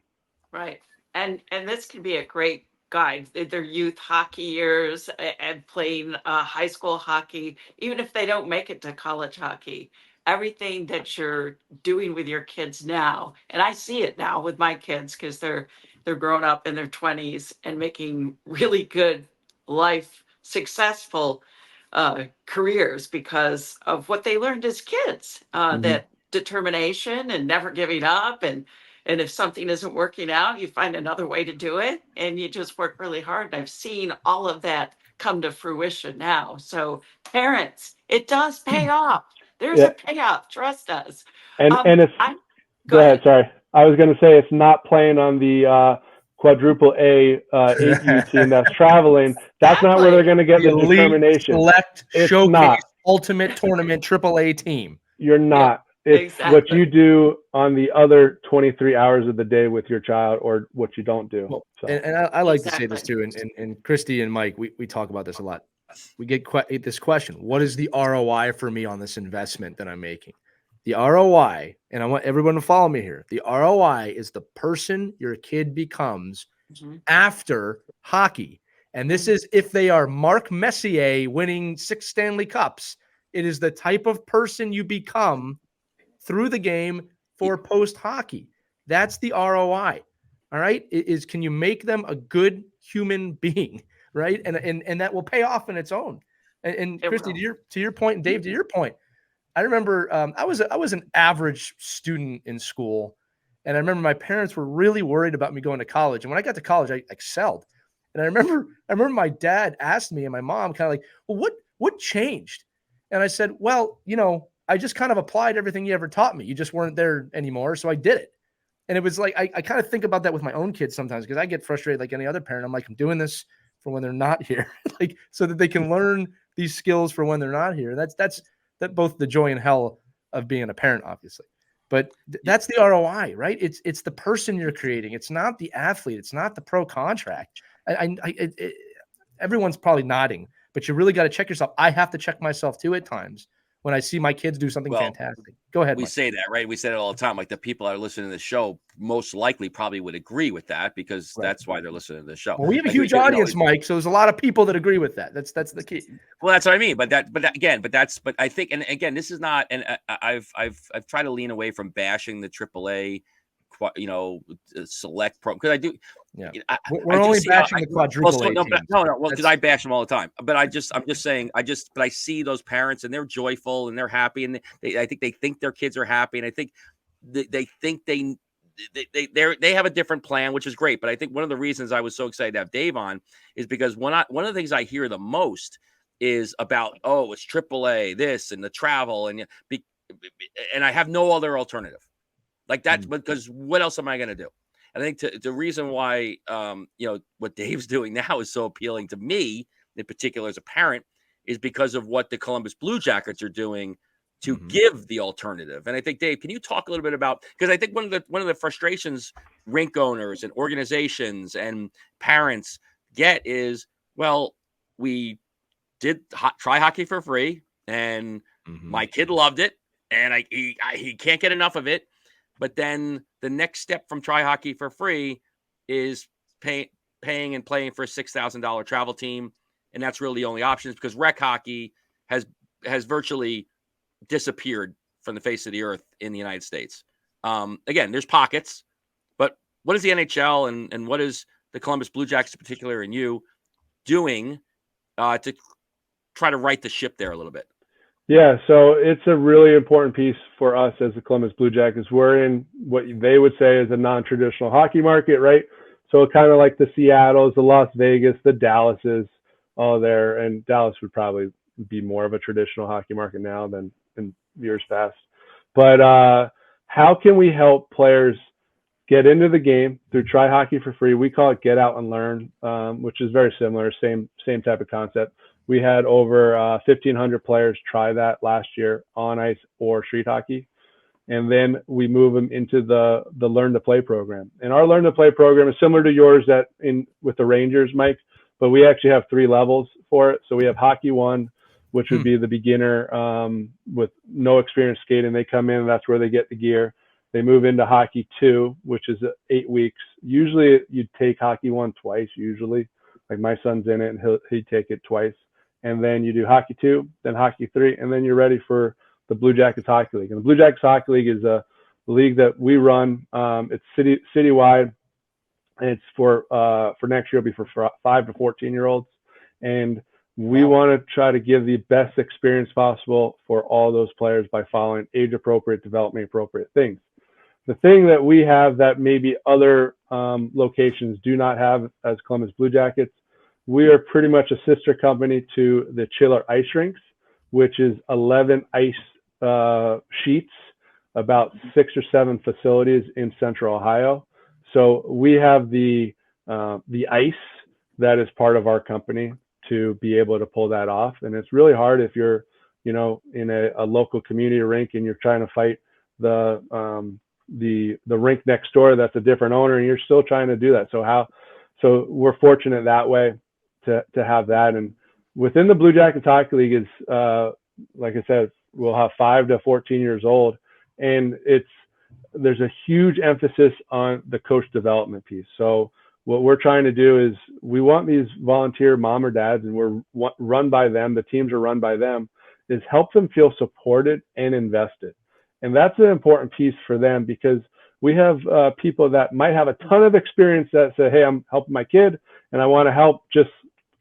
Right. And this can be a great guide. Their youth hockey years and playing high school hockey, even if they don't make it to college hockey, everything that you're doing with your kids now. And I see it now with my kids, because they're grown up in their 20s and making really good life, successful careers because of what they learned as kids, that determination and never giving up. And if something isn't working out, you find another way to do it, and you just work really hard. And I've seen all of that come to fruition now. So parents, it does pay off. There's a payoff. Trust us. And it's, go ahead. Sorry. I was going to say, it's not playing on the quadruple A 8U team that's traveling. That's not where they're going to get the determination. Select showcase ultimate tournament AAA team. You're not. It's what you do on the other 23 hours of the day with your child, or what you don't do. Well, so. And I like to say this too, and Christy and Mike, we talk about this a lot. We get this question: what is the ROI for me on this investment that I'm making? The ROI, and I want everyone to follow me here. The ROI is the person your kid becomes after hockey. And this is if they are Mark Messier winning 6 Stanley Cups. It is the type of person you become through the game for post hockey. That's the ROI. All right. Can you make them a good human being? Right. And that will pay off in its own. And Christy, to your point, and Dave, to your point, I remember I was an average student in school, and I remember my parents were really worried about me going to college. And when I got to college, I excelled. And I remember my dad asked me and my mom kind of like, well, what changed? And I said, well, I just kind of applied everything you ever taught me. You just weren't there anymore. So I did it. And it was like, I kind of think about that with my own kids sometimes, because I get frustrated like any other parent. I'm like, I'm doing this for when they're not here, like so that they can learn these skills for when they're not here. That's both the joy and hell of being a parent, obviously. But that's the ROI, right? It's the person you're creating. It's not the athlete. It's not the pro contract. Everyone's probably nodding, but you really got to check yourself. I have to check myself too at times when I see my kids do something fantastic. Go ahead, We Mike. say that, right? We say it all the time. Like the people that are listening to the show most likely probably would agree with that, because that's why they're listening to the show. Well, we have a huge audience, Mike, so there's a lot of people that agree with that. That's the key. Well, that's what I mean. But I think, and again, this is not, and I've tried to lean away from bashing the AAA, select pro, because I do. Yeah, we're only bashing the quadruple A teams. No, because I bash them all the time. But I'm just saying, but I see those parents and they're joyful and they're happy, and I think they think their kids are happy, and I think they think they have a different plan, which is great. But I think one of the reasons I was so excited to have Dave on is because one of the things I hear the most is about, it's AAA, this and the travel, and I have no other alternative like that, because what else am I going to do? And I think the reason why, what Dave's doing now is so appealing to me, in particular as a parent, is because of what the Columbus Blue Jackets are doing to give the alternative. And I think, Dave, can you talk a little bit about, because I think one of the frustrations rink owners and organizations and parents get is, well, we did try hockey for free, and my kid loved it, and he can't get enough of it. But then the next step from try hockey for free is paying and playing for a $6,000 travel team. And that's really the only options, because rec hockey has virtually disappeared from the face of the earth in the United States. Again, there's pockets, but what is the NHL and what is the Columbus Blue Jackets in particular, and you doing to try to right the ship there a little bit? Yeah, so it's a really important piece for us as the Columbus Blue Jackets. We're in what they would say is a non-traditional hockey market, right? So kind of like the Seattles, the Las Vegas, the Dallases, all there. And Dallas would probably be more of a traditional hockey market now than in years past. But how can we help players get into the game through Try Hockey for Free? We call it Get Out and Learn, which is very similar, same type of concept. We had over 1,500 players try that last year on ice or street hockey. And then we move them into the Learn to Play program. And our Learn to Play program is similar to yours with the Rangers, Mike, but we actually have 3 levels for it. So we have Hockey 1, which would be the beginner with no experience skating. They come in, that's where they get the gear. They move into Hockey 2, which is 8 weeks. Usually you'd take Hockey 1 twice, usually. Like my son's in it and he'd take it twice. And then you do Hockey 2, then Hockey 3, and then you're ready for the Blue Jackets Hockey League. And the Blue Jackets Hockey League is a league that we run. It's citywide, and it's for next year. It'll be for 5 to 14-year-olds, and we want to try to give the best experience possible for all those players by following age-appropriate, development-appropriate things. The thing that we have that maybe other locations do not have as Columbus Blue Jackets, we are pretty much a sister company to the Chiller Ice Rinks, which is 11 ice sheets, about 6 or 7 facilities in Central Ohio. So we have the ice that is part of our company to be able to pull that off. And it's really hard if you're, in a local community rink and you're trying to fight the rink next door that's a different owner, and you're still trying to do that. So we're fortunate that way to have that. And within the Blue Jackets Hockey League is, like I said, we'll have 5 to 14 years old. And there's a huge emphasis on the coach development piece. So what we're trying to do is we want these volunteer mom or dads, and we're run by them, the teams are run by them, is help them feel supported and invested. And that's an important piece for them, because we have people that might have a ton of experience that say, hey, I'm helping my kid and I want to help, just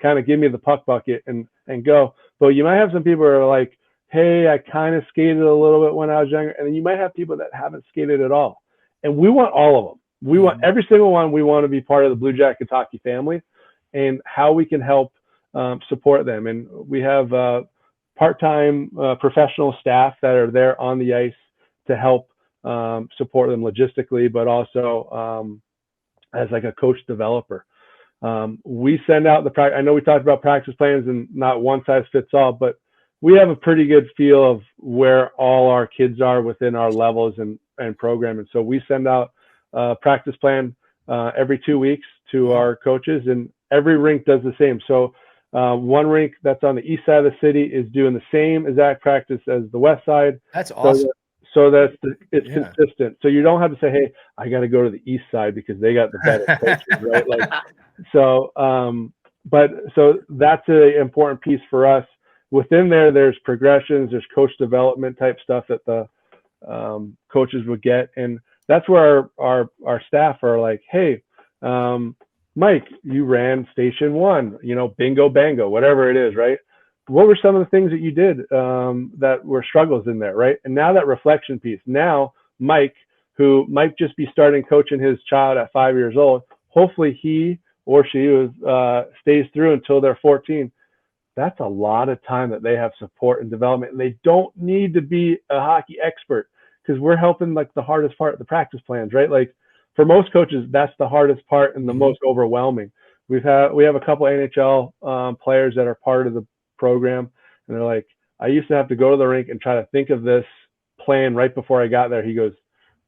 kind of give me the puck bucket and go. But you might have some people who are like, hey, I kind of skated a little bit when I was younger. And then you might have people that haven't skated at all. And we want all of them. We want every single one. We want to be part of the Blue Jackets hockey family, and how we can help support them. And we have part-time professional staff that are there on the ice to help support them logistically, but also as like a coach developer. We send out I know we talked about practice plans and not one size fits all, but we have a pretty good feel of where all our kids are within our levels and program. And so we send out a practice plan every 2 weeks to our coaches, and every rink does the same. So one rink that's on the east side of the city is doing the same exact practice as the west side. That's awesome. So that's it's consistent. So you don't have to say, hey, I got to go to the east side because they got the better coaches, right? Like, so that's an important piece for us. Within there's progressions, there's coach development type stuff that the coaches would get, and that's where our staff are like, hey, Mike, you ran station 1, bingo bango, whatever it is, right? What were some of the things that you did that were struggles in there, right? And now that reflection piece. Now Mike, who might just be starting coaching his child at 5 years old, hopefully he or she stays through until they're 14. That's a lot of time that they have support and development, and they don't need to be a hockey expert, because we're helping like the hardest part, the practice plans, right? Like for most coaches, that's the hardest part and the most overwhelming. We have a couple NHL players that are part of the program, and they're like, I used to have to go to the rink and try to think of this plan right before I got there. He goes,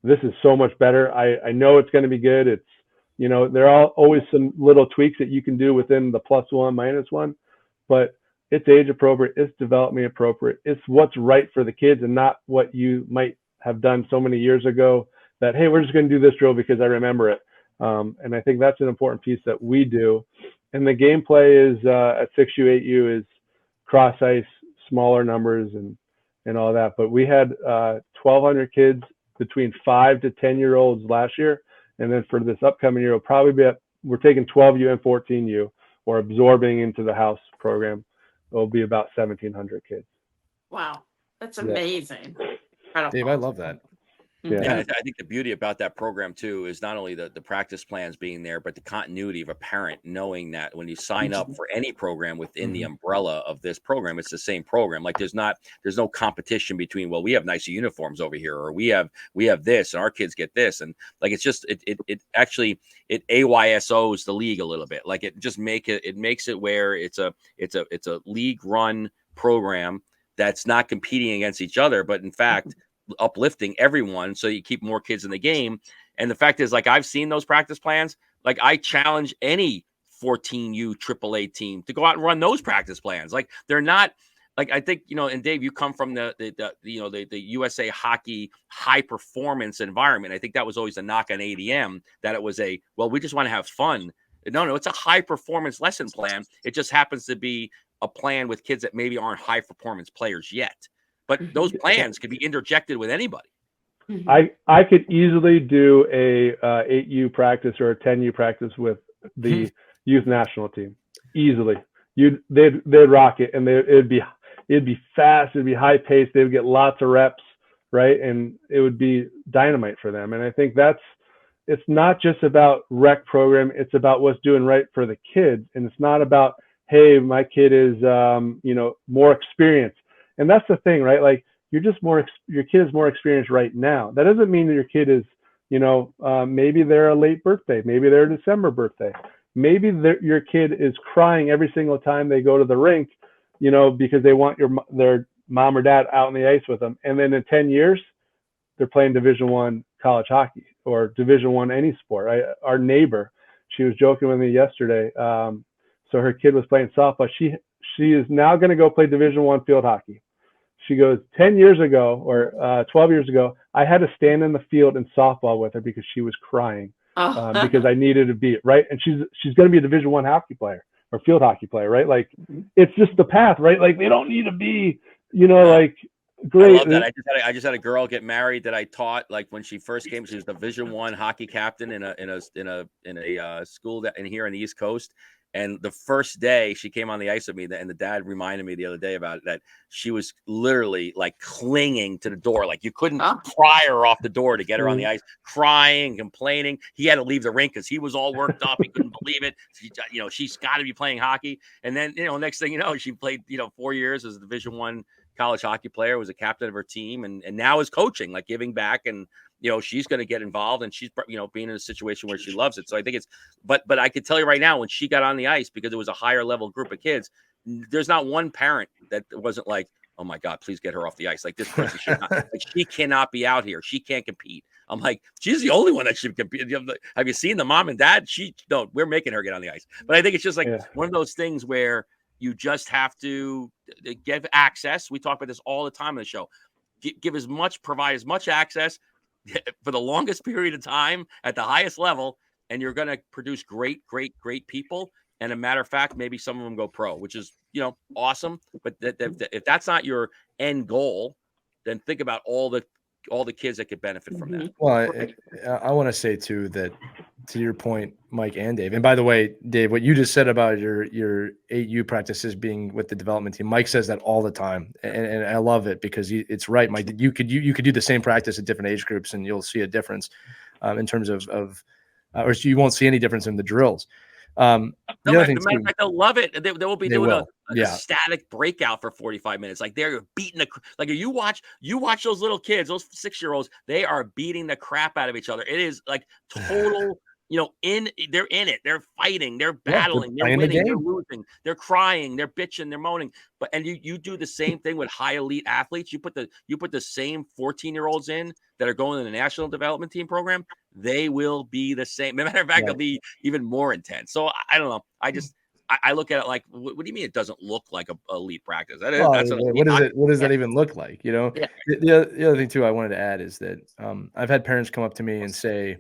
this is so much better. I know it's going to be good. It's, there are always some little tweaks that you can do within the +1, -1, but it's age appropriate, it's development appropriate, it's what's right for the kids, and not what you might have done so many years ago that, hey, we're just going to do this drill because I remember it. And I think that's an important piece that we do. And the gameplay is at 6U, 8U is cross ice, smaller numbers and all that. But we had 1,200 kids between 5 to 10-year-olds last year. And then for this upcoming year, we're taking 12U and 14U, or absorbing into the house program. It'll be about 1,700 kids. Wow, that's amazing. Incredible. Dave, I love that. Yeah, I think the beauty about that program too is not only the practice plans being there, but the continuity of a parent knowing that when you sign up for any program within the umbrella of this program, it's the same program. Like there's no competition between, well, we have nicer uniforms over here, or we have this and our kids get this, and like it's just it actually AYSOs the league a little bit. Like it makes it where it's a league run program that's not competing against each other, but in fact uplifting everyone, so you keep more kids in the game. And the fact is, like, I've seen those practice plans. Like, I challenge any 14U AAA team to go out and run those practice plans. Like, they're not like, I think, and Dave, you come from the USA hockey high performance environment. I think that was always a knock on ADM, that it was we just want to have fun. No, it's a high performance lesson plan. It just happens to be a plan with kids that maybe aren't high performance players yet. But those plans could be interjected with anybody. I could easily do a 8U practice or a 10U practice with the youth national team. Easily, they'd rock it, and it'd be fast, it'd be high paced, they would get lots of reps, right, and it would be dynamite for them. And I think it's not just about rec program; it's about what's doing right for the kids, and it's not about, hey, my kid is more experienced. And that's the thing, right? Like, your kid is more experienced right now. That doesn't mean that your kid is, maybe they're a late birthday, maybe they're a December birthday, maybe your kid is crying every single time they go to the rink, because they want their mom or dad out on the ice with them. And then in 10 years, they're playing Division I college hockey or Division I any sport. Our neighbor, she was joking with me yesterday. So her kid was playing softball. She is now going to go play Division I field hockey. She goes, 10 years ago or 12 years ago, I had to stand in the field in softball with her because she was crying because I needed to beat, right? And she's going to be a Division I hockey player or field hockey player, right? Like, it's just the path, right? Like, they don't need to be, like, great. I love that. I just had a girl get married that I taught. Like, when she first came, she was Division I hockey captain in a school here on the East Coast. And the first day she came on the ice with me, and the dad reminded me the other day about it, that she was literally like clinging to the door. Like you couldn't pry her off the door to get her on the ice, crying, complaining. He had to leave the rink because he was all worked up. He couldn't believe it. She's got to be playing hockey. And then, next thing you know, she played, 4 years as a Division I college hockey player, was a captain of her team, and now is coaching, like giving back. And she's going to get involved, and she's, being in a situation where she loves it. So I think it's, but I can tell you right now, when she got on the ice, because it was a higher level group of kids, there's not one parent that wasn't like, oh my God, please get her off the ice. Like, this person should not, like, she cannot be out here. She can't compete. I'm like, she's the only one that should compete. Have you seen the mom and dad? No, we're making her get on the ice. But I think it's just like one of those things where you just have to give access. We talk about this all the time on the show. Provide as much access for the longest period of time at the highest level, and you're going to produce great people. And a matter of fact, maybe some of them go pro, which is, awesome. But if that's not your end goal, then think about all the kids that could benefit from that. Well, I want to say too that, to your point, Mike and Dave, and by the way, Dave, what you just said about your 8U practices being with the development team, Mike says that all the time, and I love it because it's right, Mike. You could do the same practice at different age groups, and you'll see a difference in terms of or you won't see any difference in the drills. They'll love it. They will be doing a static breakout for 45 minutes. Like they're beating like you watch those little kids, those 6-year-olds, they are beating the crap out of each other. It is like total, they're in it. They're fighting, they're battling, they're winning, they're losing, they're crying, they're bitching, they're moaning. And you do the same thing with high elite athletes. You put the same 14-year-olds in that are going to the national development team program. They will be the same. As a matter of fact, they'll be even more intense. So I don't know. I look at it like, what do you mean it doesn't look like a elite practice? What does that even look like? The other thing too I wanted to add is that I've had parents come up to me and say,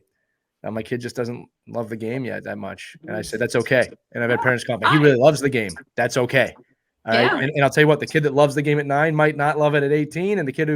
my kid just doesn't love the game yet that much. And I said, that's okay. And I've had parents come up, he really loves the game. That's okay. All right. And I'll tell you what, the kid that loves the game at 9 might not love it at 18. And the kid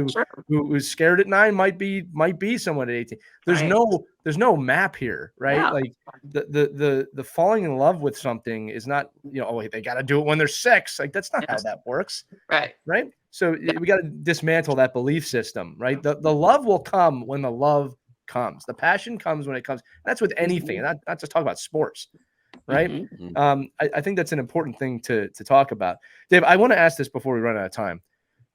who's scared at 9 might be someone at 18. There's no map here, right? Yeah. Like the falling in love with something is not, they got to do it when they're 6. Like, that's not how that works. Right. Right. So we got to dismantle that belief system, right? The love will come when the love comes. The passion comes when it comes. That's with anything, and not just talk about sports. Right. Mm-hmm. I think that's an important thing to talk about. Dave, I want to ask this before we run out of time.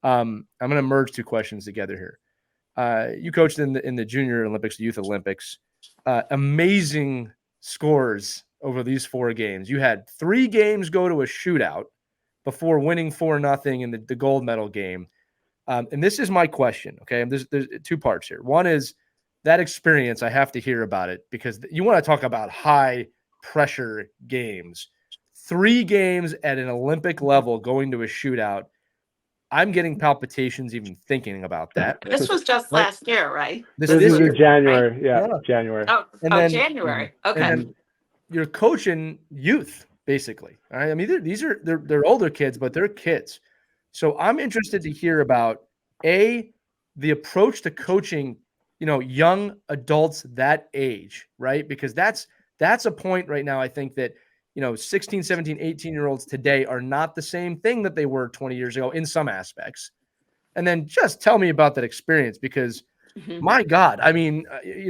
I'm going to merge 2 questions together here. You coached in the Junior Olympics, the Youth Olympics. Amazing scores over these 4 games. You had 3 games go to a shootout before winning 4-0 in the gold medal game. And this is my question. Okay. There's 2 parts here. One is that experience. I have to hear about it because you want to talk about high pressure games. 3 games at an Olympic level going to a shootout. I'm getting palpitations even thinking about that. This was just last year, right? This is January. Right? Yeah, January. January. Okay. And then you're coaching youth, basically. All right. I mean, they're older kids, but they're kids. So I'm interested to hear about the approach to coaching, young adults that age, right? Because that's a point right now. I think that, 16, 17, 18-year-olds today are not the same thing that they were 20 years ago in some aspects. And then just tell me about that experience because, my God, I mean,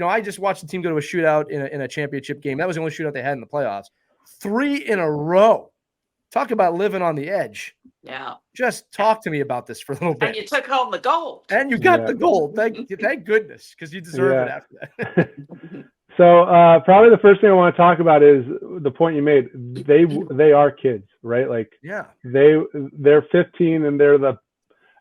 I just watched the team go to a shootout in a championship game. That was the only shootout they had in the playoffs. 3 in a row. Talk about living on the edge. Yeah. Just talk to me about this for a little bit. And you took home the gold. And you got the gold. Thank goodness, because you deserve it after that. So probably the first thing I want to talk about is the point you made. They are kids, right? Like they're 15 and they're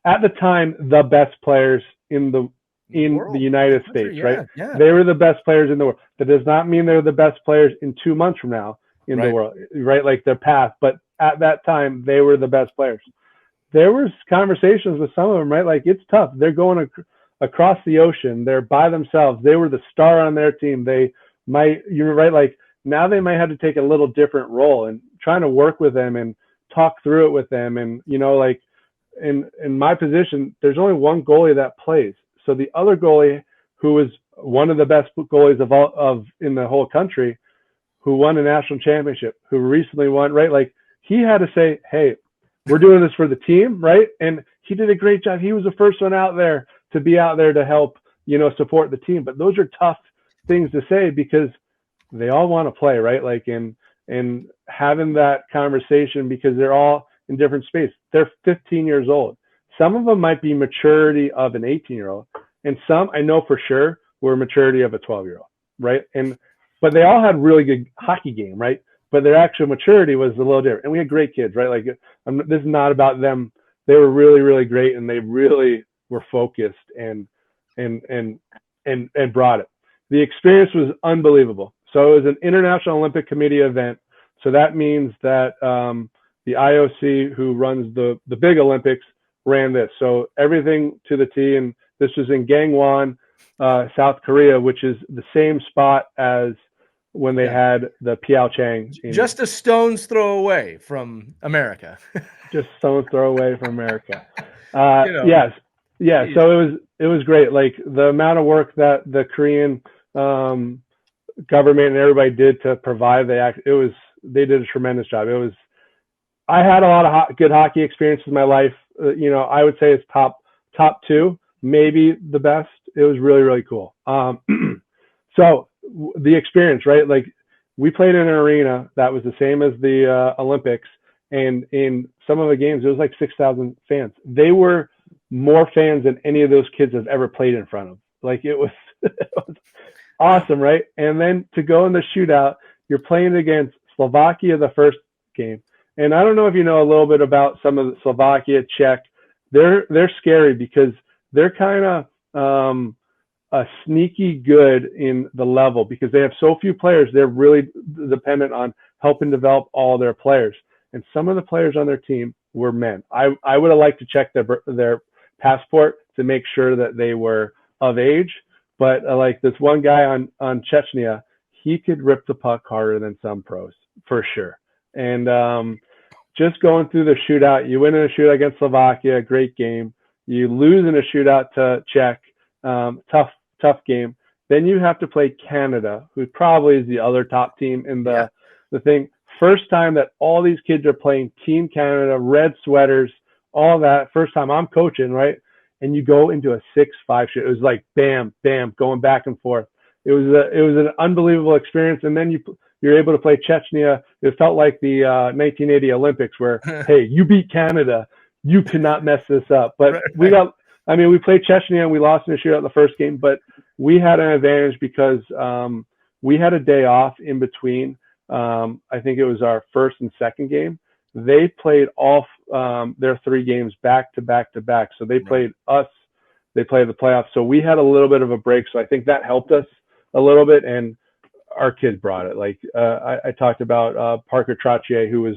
at the time the best players in the United States, right? Yeah. They were the best players in the world. That does not mean they're the best players in 2 months from now in the world, right? Like their path, but at that time they were the best players. There was conversations with some of them, right? Like, it's tough. They're going across the ocean. They're by themselves. They were the star on their team. You're right. Like, now they might have to take a little different role and trying to work with them and talk through it with them. And, like in my position, there's only one goalie that plays. So the other goalie, who is one of the best goalies in the whole country, who won a national championship, who recently won, right? Like he had to say, hey, we're doing this for the team, right? And he did a great job. He was the first one out there to be out there to help, support the team. But those are tough things to say because they all want to play, right? Like and having that conversation because they're all in different space. They're 15 years old. Some of them might be maturity of an 18-year-old, and some I know for sure were maturity of a 12-year-old, right? But they all had really good hockey game, right? But their actual maturity was a little different. And we had great kids, right? Like this is not about them. They were really, really great, and they really were focused and brought it. The experience was unbelievable. So it was an International Olympic Committee event. So that means that the IOC, who runs the big Olympics, ran this. So everything to the T, and this was in Gangwon, South Korea, which is the same spot as when they had the Pyeongchang. Just a stone's throw away from America. Just stone's throw away from America. Yes. Yeah. So it was great. Like the amount of work that the Korean government and everybody did to provide they did a tremendous job. I had a lot of good hockey experiences in my life. I would say it's top two, maybe the best. It was really, really cool. So the experience, right? Like we played in an arena that was the same as the Olympics, and in some of the games, it was like 6,000 fans. They were more fans than any of those kids have ever played in front of. Like it was awesome, right? And then to go in the shootout, you're playing against Slovakia the first game. And I don't know if you know a little bit about some of the Slovakia, Czech. They're scary because they're kind of a sneaky good in the level because they have so few players. They're really dependent on helping develop all their players. And some of the players on their team were men. I would have liked to check their passport to make sure that they were of age. But like this one guy on Chechnya, he could rip the puck harder than some pros for sure. And just going through the shootout, you win in a shootout against Slovakia, great game. You lose in a shootout to Czech, tough game. Then you have to play Canada, who probably is the other top team in the thing. First time that all these kids are playing Team Canada, red sweaters, all that. First time I'm coaching, right? And you go into a 6-5 shoot. It was like bam, bam, going back and forth. It was an unbelievable experience. And then you're able to play Chechnya. It felt like the 1980 Olympics where, hey, you beat Canada. You cannot mess this up. But we played Chechnya and we lost in a shootout the first game, but we had an advantage because we had a day off in between. I think it was our first and second game. They played all their 3 games back to back to back. So they played us. They played the playoffs. So we had a little bit of a break. So I think that helped us a little bit. And our kids brought it. Like I talked about Parker Trottier, who was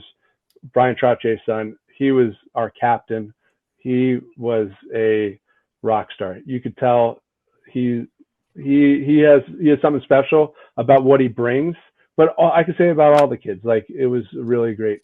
Brian Trottier's son. He was our captain. He was a rock star. You could tell he has something special about what he brings. But I could say about all the kids, like it was really great,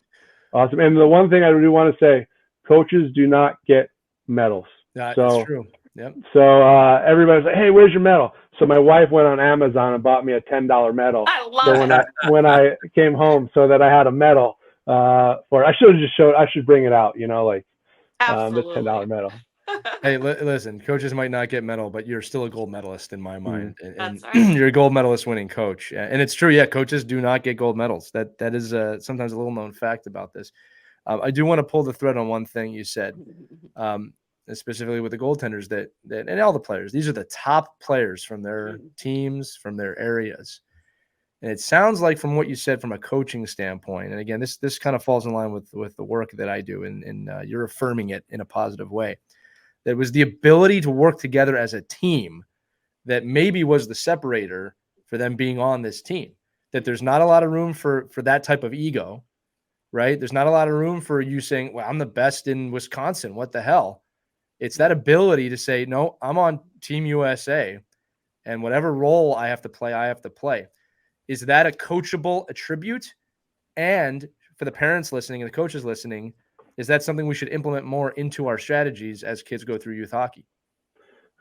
awesome. And the one thing I do want to say, coaches do not get medals. That's true. Yep. So everybody's like, "Hey, where's your medal?" So my wife went on Amazon and bought me a $10 medal. I love it. When I came home, so that I had a medal for. I should have just showed. I should bring it out. The $10 medal. Hey, listen, coaches might not get medal, but you're still a gold medalist in my mind. And That's right. You're a gold medalist winning coach. And it's true. Yeah. Coaches do not get gold medals. That is sometimes a little known fact about this. I do want to pull the thread on one thing you said, specifically with the goaltenders that and all the players, these are the top players from their teams, from their areas. And it sounds like from what you said from a coaching standpoint, and again, this kind of falls in line with the work that I do, and you're affirming it in a positive way. That was the ability to work together as a team that maybe was the separator for them being on this team. That there's not a lot of room for that type of ego, right? There's not a lot of room for you saying, well, I'm the best in Wisconsin. What the hell? It's that ability to say, no, I'm on Team USA, and whatever role I have to play, I have to play. Is that a coachable attribute? And for the parents listening and the coaches listening, is that something we should implement more into our strategies as kids go through youth hockey?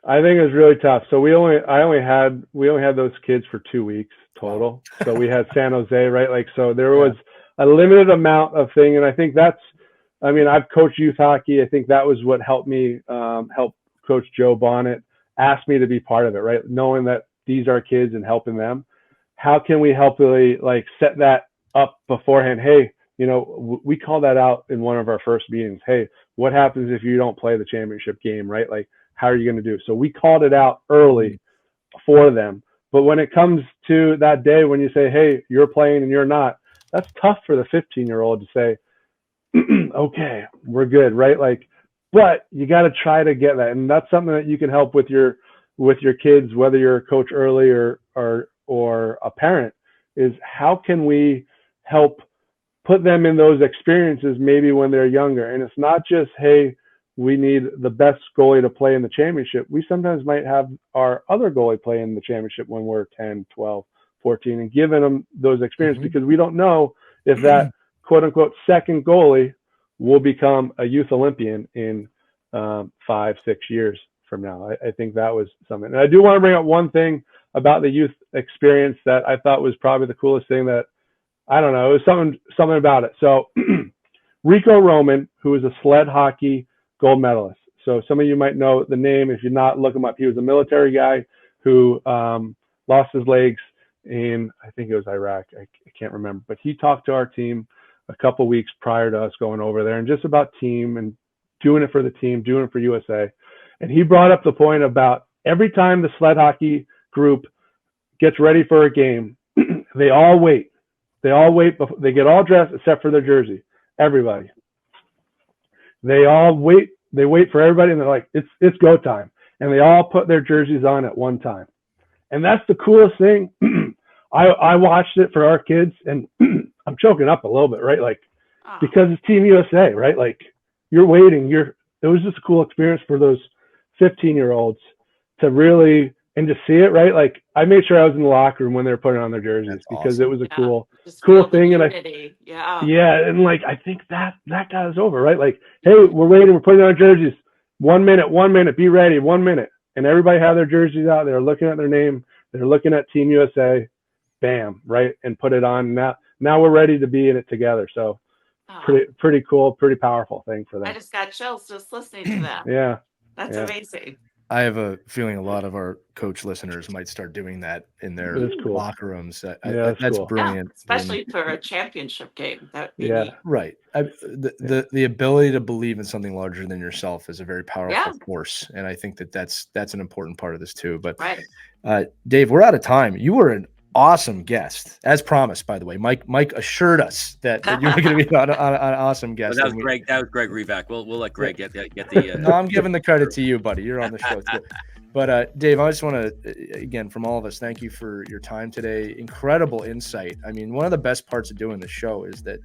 I think it was really tough. So we only had those kids for 2 weeks total. So we had San Jose, right? Like, so there was a limited amount of thing. And I think I've coached youth hockey. I think that was what helped me, help Coach Joe Bonnet ask me to be part of it, right? Knowing that these are kids and helping them. How can we help really like set that up beforehand? Hey, we call that out in one of our first meetings. Hey, what happens if you don't play the championship game, right? Like, how are you going to do? So we called it out early for them. But when it comes to that day when you say, hey, you're playing and you're not, that's tough for the 15-year-old to say, okay, we're good, right? Like, but you got to try to get that. And that's something that you can help with your kids, whether you're a coach early or a parent, is how can we help put them in those experiences maybe when they're younger. And it's not just, hey, we need the best goalie to play in the championship. We sometimes might have our other goalie play in the championship when we're 10, 12, 14, and giving them those experiences because we don't know if that quote unquote second goalie will become a youth Olympian in 5-6 years from now. I think that was something. And I do want to bring up one thing about the youth experience that I thought was probably the coolest thing that, I don't know, it was something about it. So Rico Roman, who is a sled hockey gold medalist. So some of you might know the name. If you're not, look him up. He was a military guy who lost his legs in, I think it was Iraq. I can't remember. But he talked to our team a couple weeks prior to us going over there and just about team and doing it for the team, doing it for USA. And he brought up the point about every time the sled hockey group gets ready for a game, they all wait. They get all dressed except for their jersey. Everybody. They all wait. They wait for everybody, and they're like, "It's go time," and they all put their jerseys on at one time. And that's the coolest thing. I watched it for our kids, and I'm choking up a little bit, right? Like, because it's Team USA, right? Like, you're waiting. It was just a cool experience for those 15-year-olds to really and to see it, right? Like, I made sure I was in the locker room when they were putting on their jerseys because it was a cool thing. And and like, I think that got us over, right? Like, hey, we're waiting, we're putting on our jerseys. 1 minute, be ready, 1 minute. And everybody had their jerseys out. They're looking at their name. They're looking at Team USA, bam, right? And put it on. Now we're ready to be in it together. So pretty cool, pretty powerful thing for them. I just got chills just listening to that. Yeah. That's amazing. I have a feeling a lot of our coach listeners might start doing that in their locker rooms. That's cool. Brilliant. Yeah, especially for a championship game. That would be neat. Right. The ability to believe in something larger than yourself is a very powerful force. And I think that's an important part of this too. But Dave, we're out of time. You were an awesome guest, as promised, by the way. Mike assured us that you were going to be an awesome guest. Well, that was Greg Revac. We'll let Greg get the No, I'm giving the credit to you, buddy. You're on the show too. But Dave, I just want to, again, from all of us, thank you for your time today. Incredible insight. I mean, one of the best parts of doing the show is that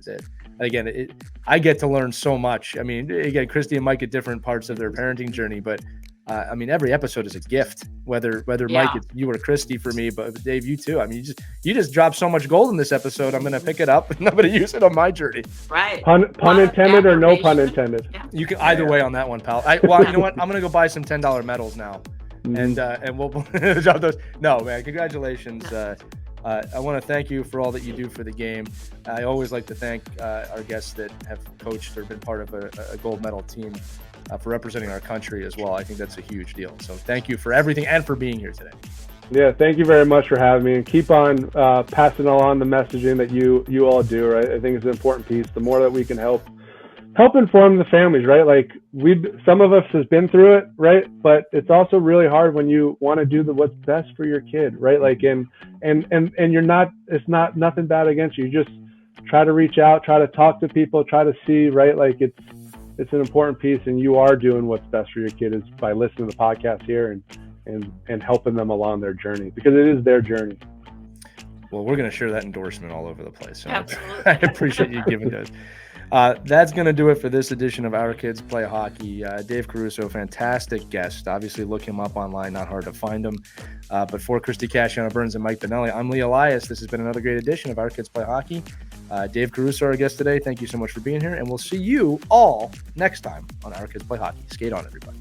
again, I get to learn so much. I mean, again, Christy and Mike at different parts of their parenting journey, but I mean, every episode is a gift, whether Mike, it's you or Christy for me, but Dave, you too. I mean, you just dropped so much gold in this episode. I'm going to pick it up and I'm going to use it on my journey. Right. Pun intended or no pun intended? Yeah. You can either way on that one, pal. Well, you know what? I'm going to go buy some $10 medals now. And we'll drop those. No, man, congratulations. I want to thank you for all that you do for the game. I always like to thank our guests that have coached or been part of a gold medal team for representing our country as well. I think that's a huge deal. So thank you for everything and for being here today. Yeah, thank you very much for having me, and keep on passing along the messaging that you all do, right? I think it's an important piece. The more that we can help inform the families, right? Like some of us has been through it, right? But it's also really hard when you want to do what's best for your kid, right? Like, and you're not, it's not nothing bad against you. You just try to reach out, try to talk to people, try to see, right? Like it's an important piece, and you are doing what's best for your kid is by listening to the podcast here and helping them along their journey, because it is their journey. Well, we're going to share that endorsement all over the place. So Absolutely. I appreciate you giving those. That's going to do it for this edition of Our Kids Play Hockey. Dave Caruso, fantastic guest. Obviously, look him up online. Not hard to find him. But for Christy Casciano Burns and Mike Benelli, I'm Lee Elias. This has been another great edition of Our Kids Play Hockey. Dave Caruso, our guest today. Thank you so much for being here. And we'll see you all next time on Our Kids Play Hockey. Skate on, everybody.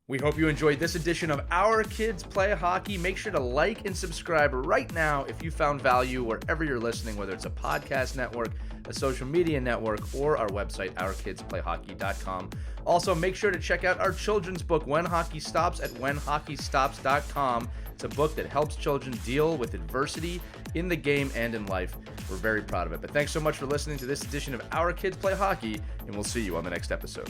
We hope you enjoyed this edition of Our Kids Play Hockey. Make sure to like and subscribe right now if you found value wherever you're listening, whether it's a podcast network, a social media network, or our website, ourkidsplayhockey.com. Also, make sure to check out our children's book, When Hockey Stops, at whenhockeystops.com. It's a book that helps children deal with adversity in the game and in life. We're very proud of it. But thanks so much for listening to this edition of Our Kids Play Hockey, and we'll see you on the next episode.